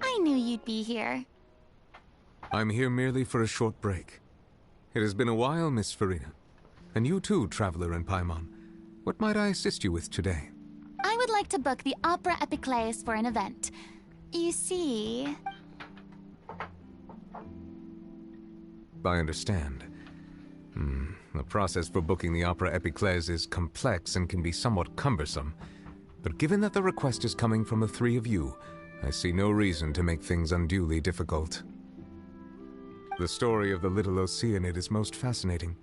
I knew you'd be here. I'm here merely for a short break. It has been a while, Miss Furina. And you too, Traveler in Paimon. What might I assist you with today? I would like to book the Opera Epiclese for an event. You see... I understand. The process for booking the Opera Epiclese is complex and can be somewhat cumbersome. But given that the request is coming from the three of you, I see no reason to make things unduly difficult. The story of the Little Oceanid is most fascinating.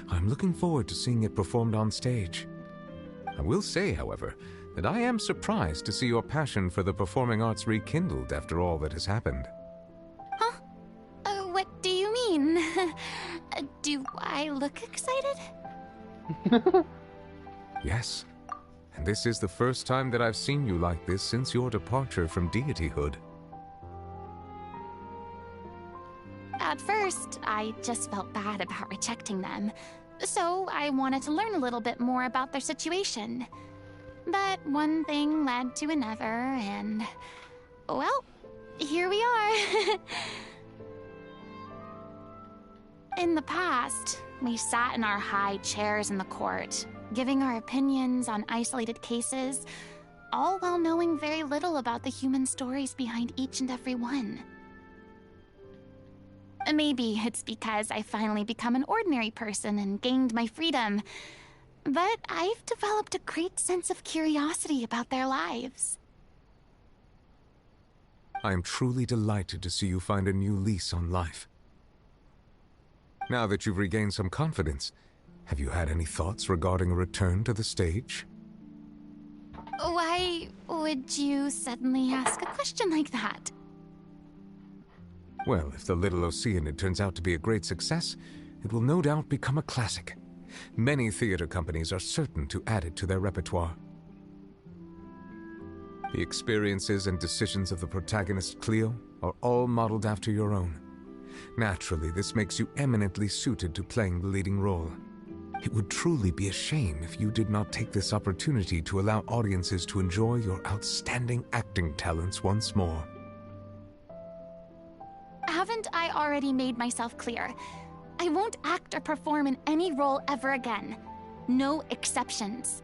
I'm looking forward to seeing it performed on stage. I will say, however, that I am surprised to see your passion for the performing arts rekindled after all that has happened. Huh? What do you mean? Do I look excited? Yes. And this is the first time that I've seen you like this since your departure from deityhood. At first, I just felt bad about rejecting them. So I wanted to learn a little bit more about their situation. But one thing led to another, and... well, here we are. In the past, we sat in our high chairs in the court, giving our opinions on isolated cases, all while knowing very little about the human stories behind each and every one. Maybe it's because I finally become an ordinary person and gained my freedom, but I've developed a great sense of curiosity about their lives. I am truly delighted to see you find a new lease on life. Now that you've regained some confidence, have you had any thoughts regarding a return to the stage? Why would you suddenly ask a question like that? Well, if the Little Oceanid turns out to be a great success, it will no doubt become a classic. Many theater companies are certain to add it to their repertoire. The experiences and decisions of the protagonist, Cleo, are all modeled after your own. Naturally, this makes you eminently suited to playing the leading role. It would truly be a shame if you did not take this opportunity to allow audiences to enjoy your outstanding acting talents once more. Haven't I already made myself clear? I won't act or perform in any role ever again. No exceptions.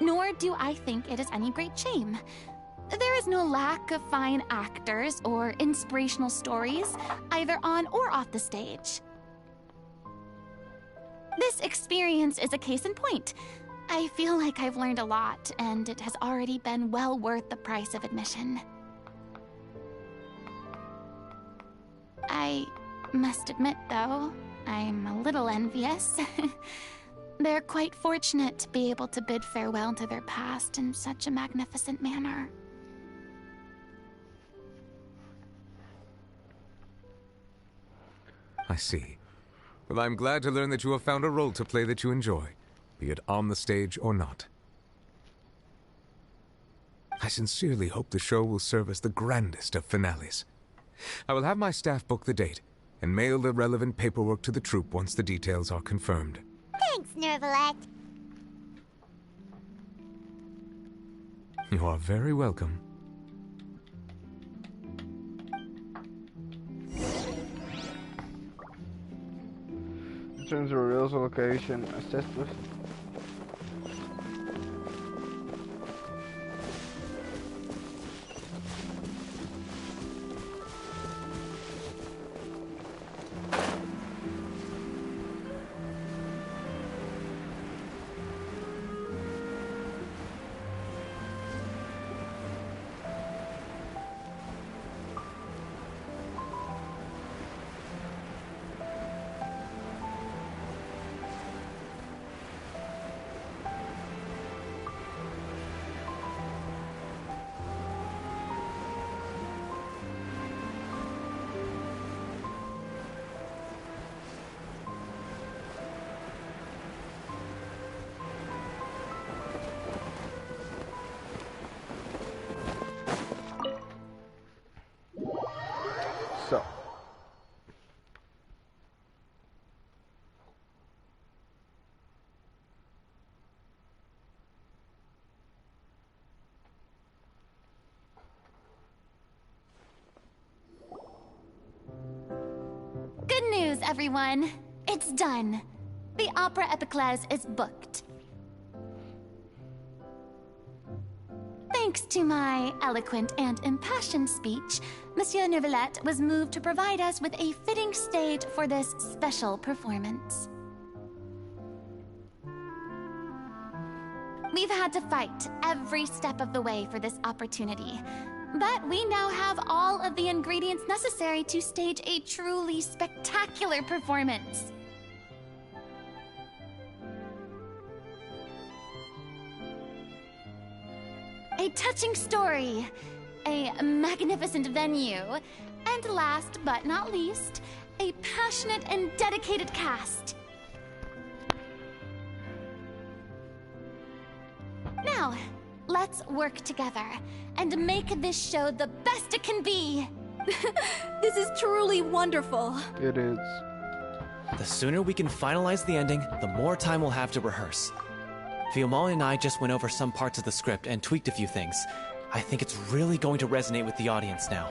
Nor do I think it is any great shame. There is no lack of fine actors or inspirational stories, either on or off the stage. This experience is a case in point. I feel like I've learned a lot, and it has already been well worth the price of admission. I must admit, though, I'm a little envious. They're quite fortunate to be able to bid farewell to their past in such a magnificent manner. I see. Well, I'm glad to learn that you have found a role to play that you enjoy, be it on the stage or not. I sincerely hope the show will serve as the grandest of finales. I will have my staff book the date and mail the relevant paperwork to the troupe once the details are confirmed. Thanks, Nervalet. You are very welcome. In terms of a real location, assess this. So, Good news, everyone. It's done. The Opera Epiclese is booked. Thanks to my eloquent and impassioned speech, Monsieur Neuvillette was moved to provide us with a fitting stage for this special performance. We've had to fight every step of the way for this opportunity, but we now have all of the ingredients necessary to stage a truly spectacular performance. A touching story, a magnificent venue, and last but not least, a passionate and dedicated cast. Now, let's work together and make this show the best it can be. This is truly wonderful. it is. The sooner we can finalize the ending, the more time we'll have to rehearse. Fiumone and I just went over some parts of the script and tweaked a few things. I think it's really going to resonate with the audience now.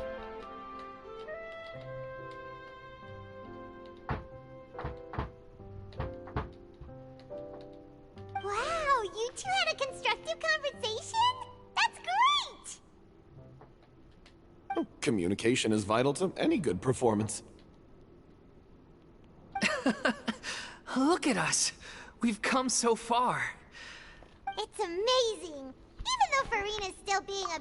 Wow, you two had a constructive conversation? That's great! Oh, communication is vital to any good performance. Look at us. We've come so far. It's amazing! Even though Furina's still being a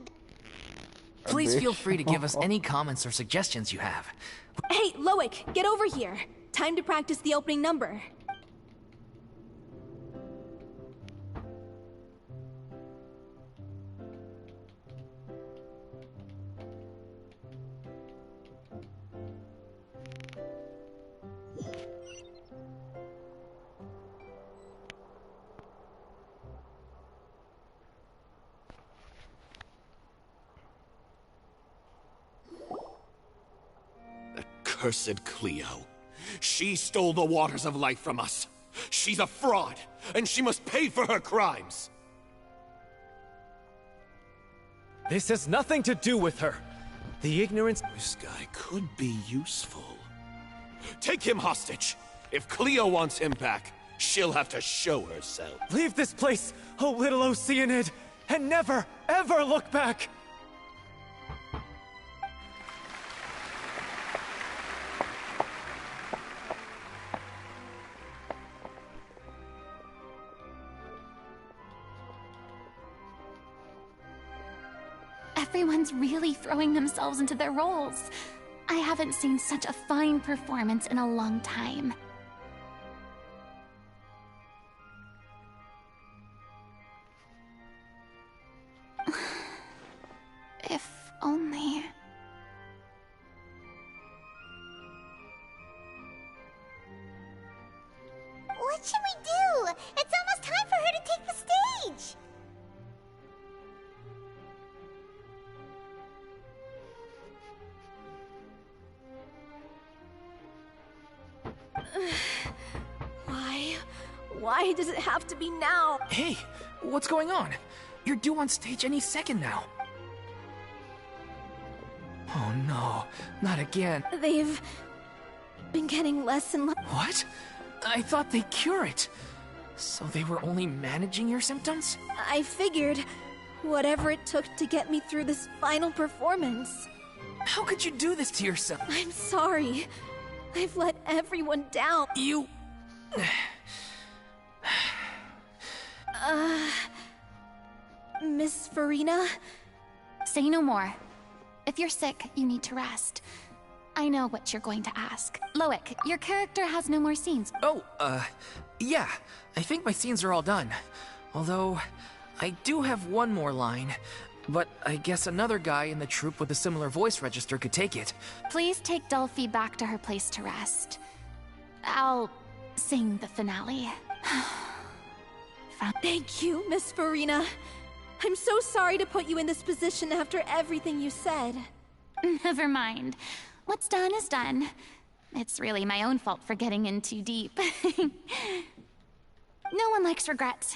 Please feel free to give us any comments or suggestions you have. Hey, Loic, get over here. Time to practice the opening number. Cursed Cleo. She stole the waters of life from us. She's a fraud, and she must pay for her crimes. This has nothing to do with her. The ignorance... This guy could be useful. Take him hostage. If Cleo wants him back, she'll have to show herself. Leave this place, oh little Oceanid, and never, ever look back! Everyone's really throwing themselves into their roles. I haven't seen such a fine performance in a long time. If only... What should we do? It's almost time for her to take the stage! Why does it have to be now? Hey, what's going on? You're due on stage any second now. Oh no, not again. They've been getting less and less. What? I thought they'd cure it. So they were only managing your symptoms? I figured whatever it took to get me through this final performance. How could you do this to yourself? I'm sorry. I've let everyone down. You... Miss Furina? Say no more. If you're sick, you need to rest. I know what you're going to ask. Loic, your character has no more scenes. Oh, yeah. I think my scenes are all done. Although, I do have one more line. But I guess another guy in the troupe with a similar voice register could take it. Please take Delphi back to her place to rest. I'll sing the finale. Thank you, Miss Furina. I'm so sorry to put you in this position after everything you said. Never mind. What's done is done. It's really my own fault for getting in too deep. No one likes regrets.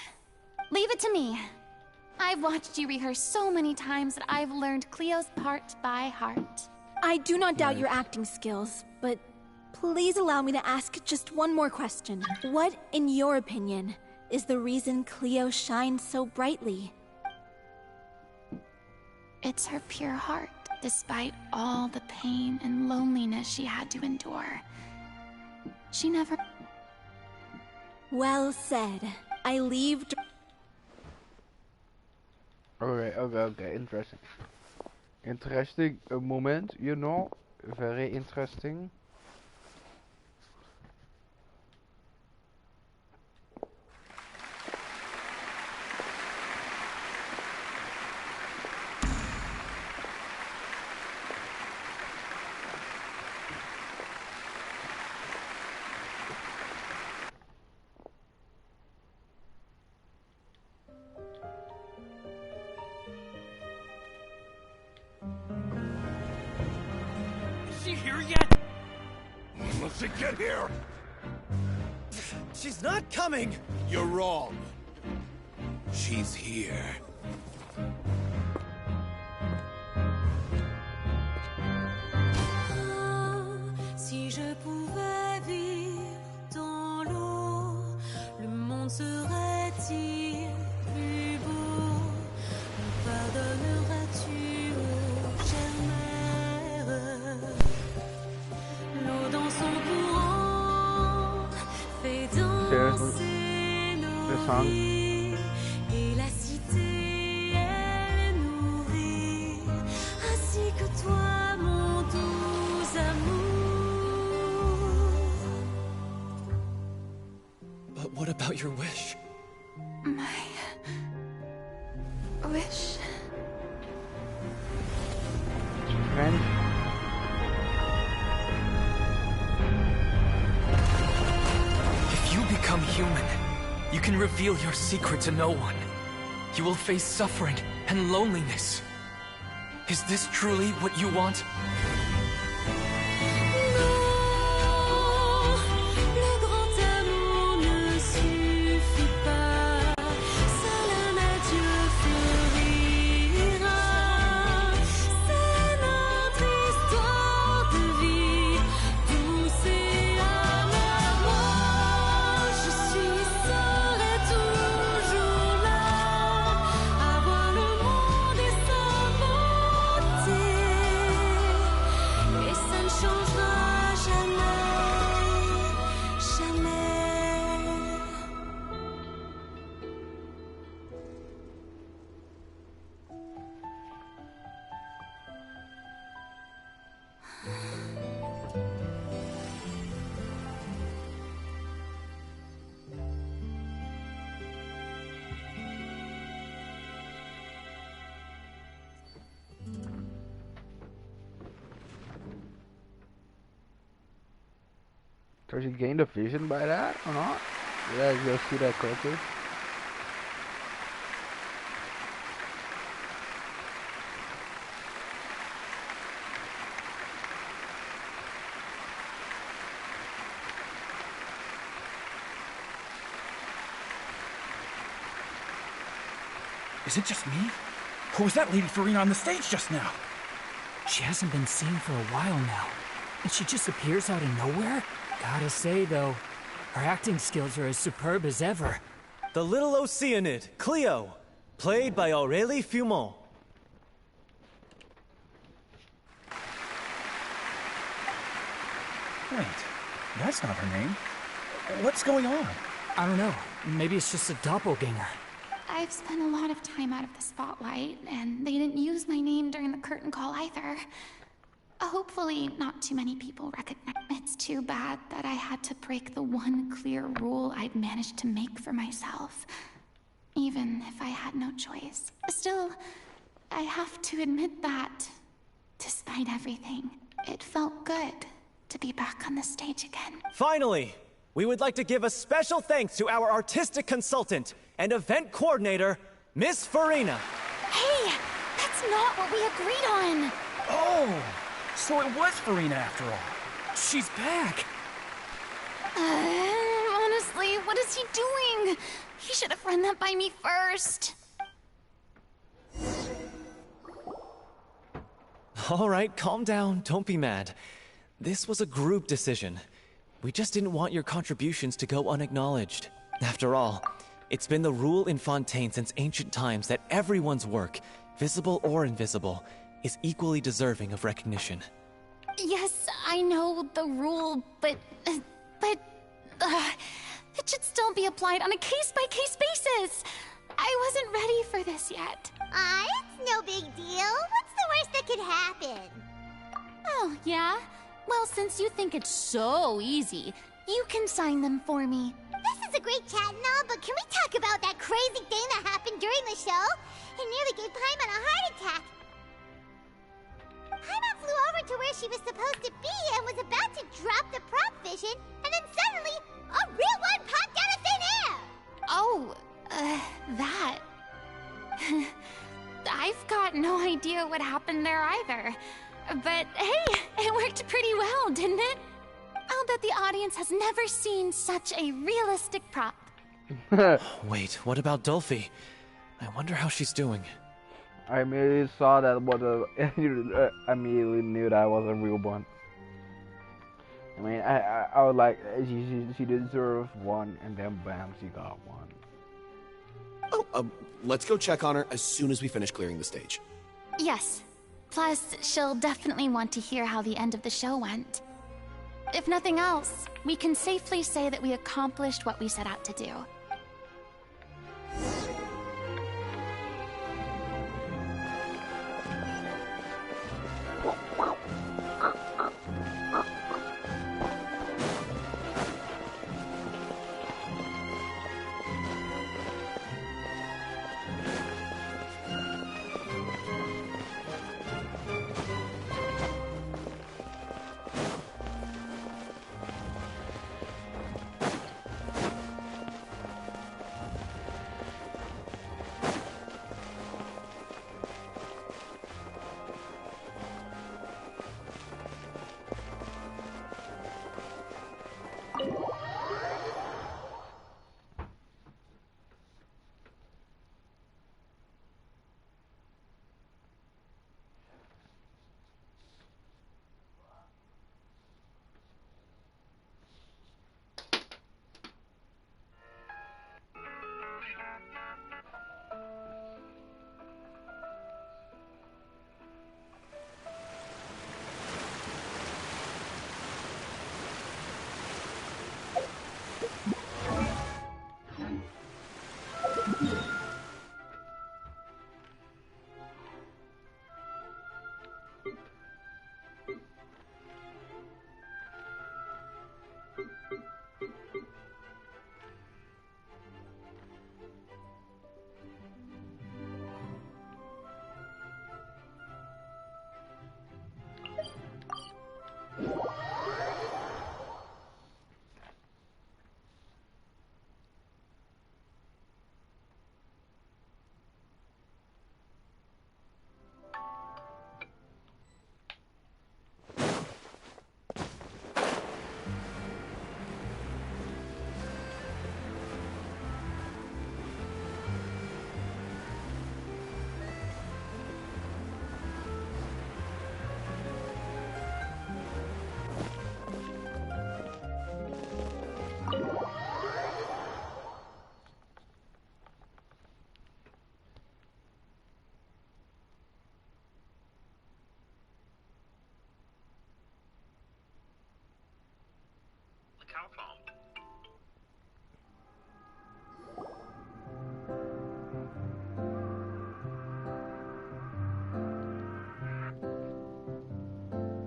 Leave it to me. I've watched you rehearse so many times that I've learned Cleo's part by heart. I do not doubt your acting skills, but please allow me to ask just one more question. What, in your opinion, is the reason Cleo shines so brightly? It's her pure heart, despite all the pain and loneliness she had to endure. She never... Well said. I leave... Okay, interesting. Interesting moment, you know, very interesting. Get here! She's not coming! You're wrong. She's here. Si je pouvais vivre dans l'eau, le monde serait-il plus beau? Me pardonneras-tu, ô chère mère? L'eau dans son courant fait danser nos vies, et la cité est What about your wish? My wish? Friend? If you become human, you can reveal your secret to no one. You will face suffering and loneliness. Is this truly what you want? Does he gain a vision by that or not? Did I just see that correctly? Is it just me? Or was that Lady Furina on the stage just now? She hasn't been seen for a while now, and she just appears out of nowhere? Gotta say, though, her acting skills are as superb as ever. The little Oceanid, Cleo, played by Aurélie Fumont. Wait, that's not her name. What's going on? I don't know. Maybe it's just a doppelganger. I've spent a lot of time out of the spotlight, and they didn't use my name during the curtain call either. Hopefully, not too many people recognize. It's too bad that I had to break the one clear rule I'd managed to make for myself, even if I had no choice. Still, I have to admit that, despite everything, it felt good to be back on the stage again. Finally, we would like to give a special thanks to our artistic consultant and event coordinator, Miss Furina. Hey, that's not what we agreed on! Oh! So it was Furina after all. She's back. Honestly, what is he doing? He should have run that by me first. All right, calm down. Don't be mad. This was a group decision. We just didn't want your contributions to go unacknowledged. After all, it's been the rule in Fontaine since ancient times that everyone's work, visible or invisible, is equally deserving of recognition. Yes, I know the rule, but it should still be applied on a case-by-case basis. I wasn't ready for this yet. It's no big deal. What's the worst that could happen? Oh, yeah? Well, since you think it's so easy, you can sign them for me. This is a great chat and all, but can we talk about that crazy thing that happened during the show? It nearly gave Paimon a heart attack. Paimon flew over to where she was supposed to be and was about to drop the prop vision, and then suddenly, a real one popped out of thin air! Oh, that. I've got no idea what happened there either. But hey, it worked pretty well, didn't it? I'll bet the audience has never seen such a realistic prop. Wait, what about Dolphy? I wonder how she's doing. I immediately saw that was I immediately knew that was a real one. I mean, I was like, she deserved one, and then bam, she got one. Oh, let's go check on her as soon as we finish clearing the stage. Yes. Plus, she'll definitely want to hear how the end of the show went. If nothing else, we can safely say that we accomplished what we set out to do.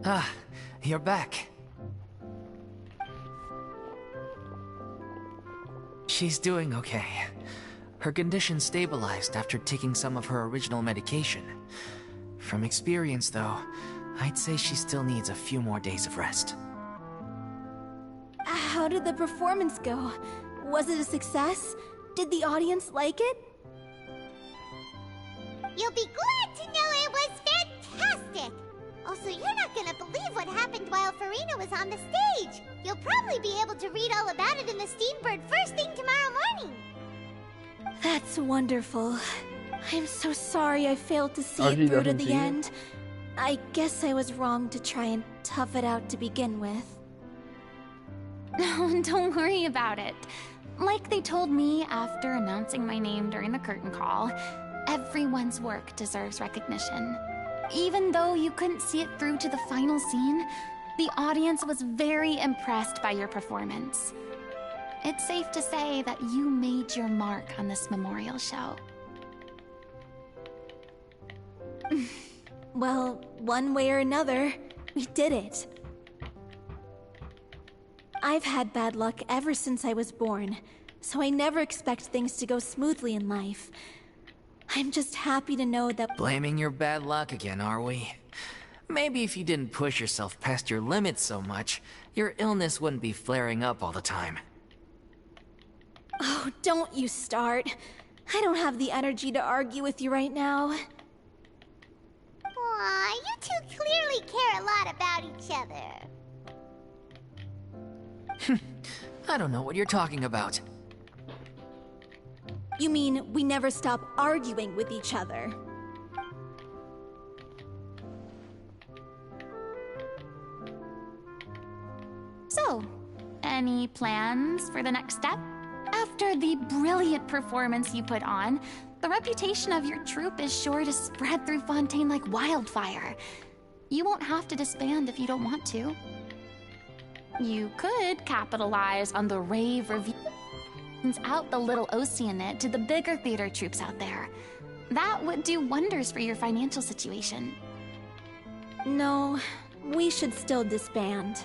Ah, you're back. She's doing okay. Her condition stabilized after taking some of her original medication. From experience, though, I'd say she still needs a few more days of rest. How did the performance go? Was it a success? Did the audience like it? You'll be glad to know it was fantastic! Also, you're not gonna believe what happened while Furina was on the stage! You'll probably be able to read all about it in the Steambird first thing tomorrow morning! That's wonderful. I'm so sorry I failed to see Oh, it she through to doesn't the see it? end. I guess I was wrong to try and tough it out to begin with. No, don't worry about it. Like they told me after announcing my name during the curtain call, everyone's work deserves recognition. Even though you couldn't see it through to the final scene, the audience was very impressed by your performance. It's safe to say that you made your mark on this memorial show. Well, one way or another, we did it. I've had bad luck ever since I was born, so I never expect things to go smoothly in life. I'm just happy to know that— Blaming your bad luck again, are we? Maybe if you didn't push yourself past your limits so much, your illness wouldn't be flaring up all the time. Oh, don't you start. I don't have the energy to argue with you right now. Aw, you two clearly care a lot about each other. I don't know what you're talking about. You mean we never stop arguing with each other? So, any plans for the next step? After the brilliant performance you put on, the reputation of your troupe is sure to spread through Fontaine like wildfire. You won't have to disband if you don't want to. You could capitalize on the rave reviews out the little Oceanit to the bigger theater troupes out there. That would do wonders for your financial situation. No, we should still disband.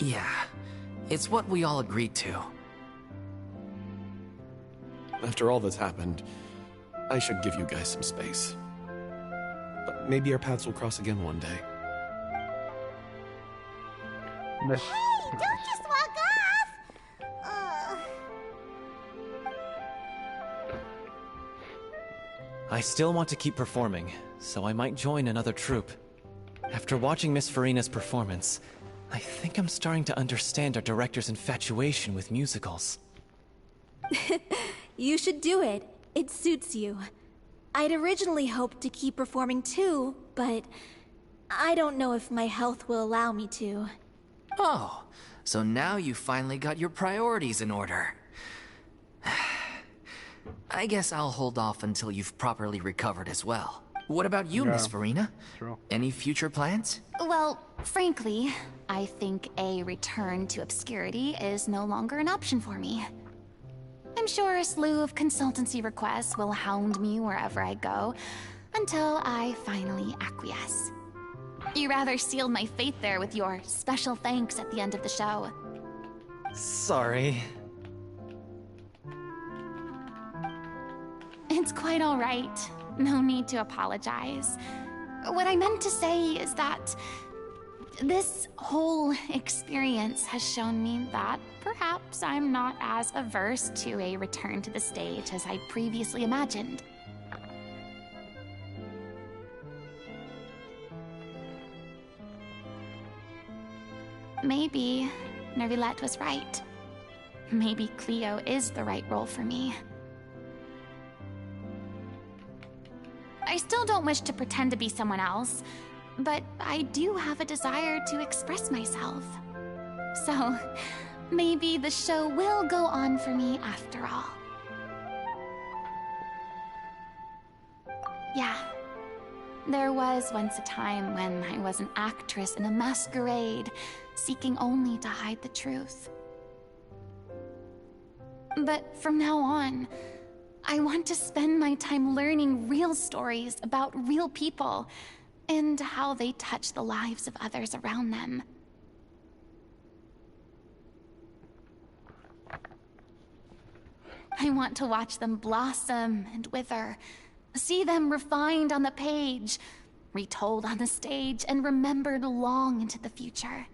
Yeah, it's what we all agreed to. After all that's happened, I should give you guys some space. But maybe our paths will cross again one day. Hey, don't just walk off! I still want to keep performing, so I might join another troupe. After watching Miss Furina's performance, I think I'm starting to understand our director's infatuation with musicals. You should do it. It suits you. I'd originally hoped to keep performing too, but I don't know if my health will allow me to. Oh, so now you finally got your priorities in order. I guess I'll hold off until you've properly recovered as well. What about you, Miss Furina? True. Any future plans? Well, frankly, I think a return to obscurity is no longer an option for me. I'm sure a slew of consultancy requests will hound me wherever I go, until I finally acquiesce. You rather sealed my fate there with your special thanks at the end of the show. Sorry. It's quite all right. No need to apologize. What I meant to say is that this whole experience has shown me that perhaps I'm not as averse to a return to the stage as I previously imagined. Maybe Nervilette was right. Maybe Cleo is the right role for me. I still don't wish to pretend to be someone else, but I do have a desire to express myself. So, maybe the show will go on for me after all. Yeah. There was once a time when I was an actress in a masquerade, seeking only to hide the truth. But from now on, I want to spend my time learning real stories about real people and how they touch the lives of others around them. I want to watch them blossom and wither, see them refined on the page, retold on the stage, and remembered long into the future.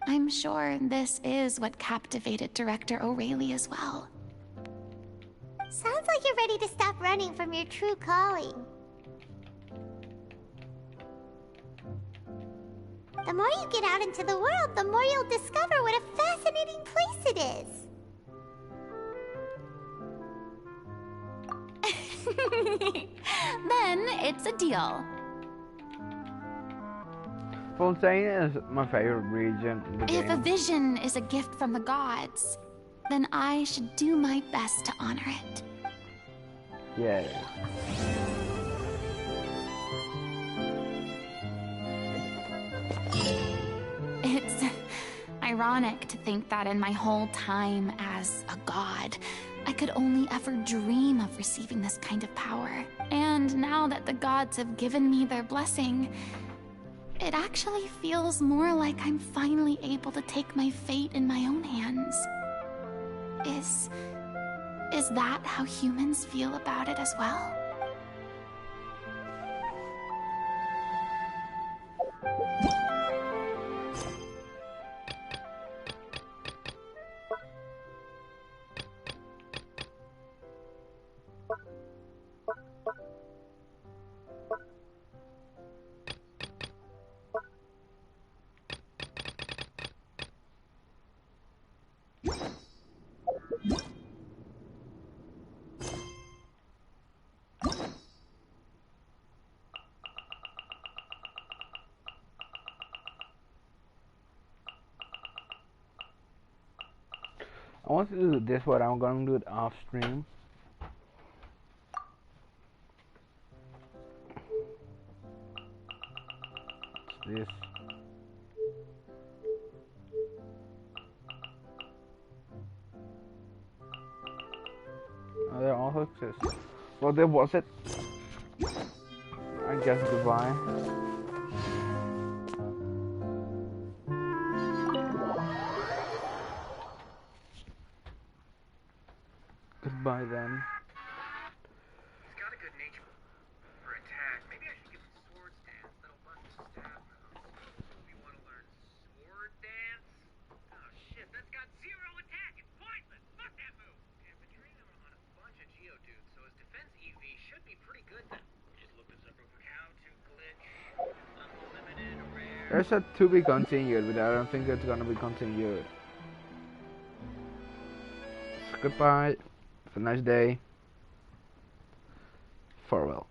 I'm sure this is what captivated director O'Reilly as well. Sounds like you're ready to stop running from your true calling. The more you get out into the world, the more you'll discover what a fascinating place it is. Then it's a deal. Fontaine is my favorite region in the If game. a vision is a gift from the gods, then I should do my best to honor it. Yeah. It's ironic to think that in my whole time as a god, I could only ever dream of receiving this kind of power. And now that the gods have given me their blessing, it actually feels more like I'm finally able to take my fate in my own hands. Is that how humans feel about it as well? I want to do this, but I'm gonna do it off stream. What's this? Oh, they're all hookses. Well, there was it. I guess goodbye. Goodbye then. He's got a good nature for attack. Maybe I should give him sword dance. That'll burn his stab mounts. You want to learn sword dance? Oh shit, that's got 0 attack. It's pointless. Fuck that move. Okay, I've been training him on a bunch of Geodudes, so his defense EV should be pretty good then. Just look this up real quick. How to glitch unlimited rare. There's a to be continued, but I don't think it's gonna be continued. Goodbye. Have a nice day. Farewell.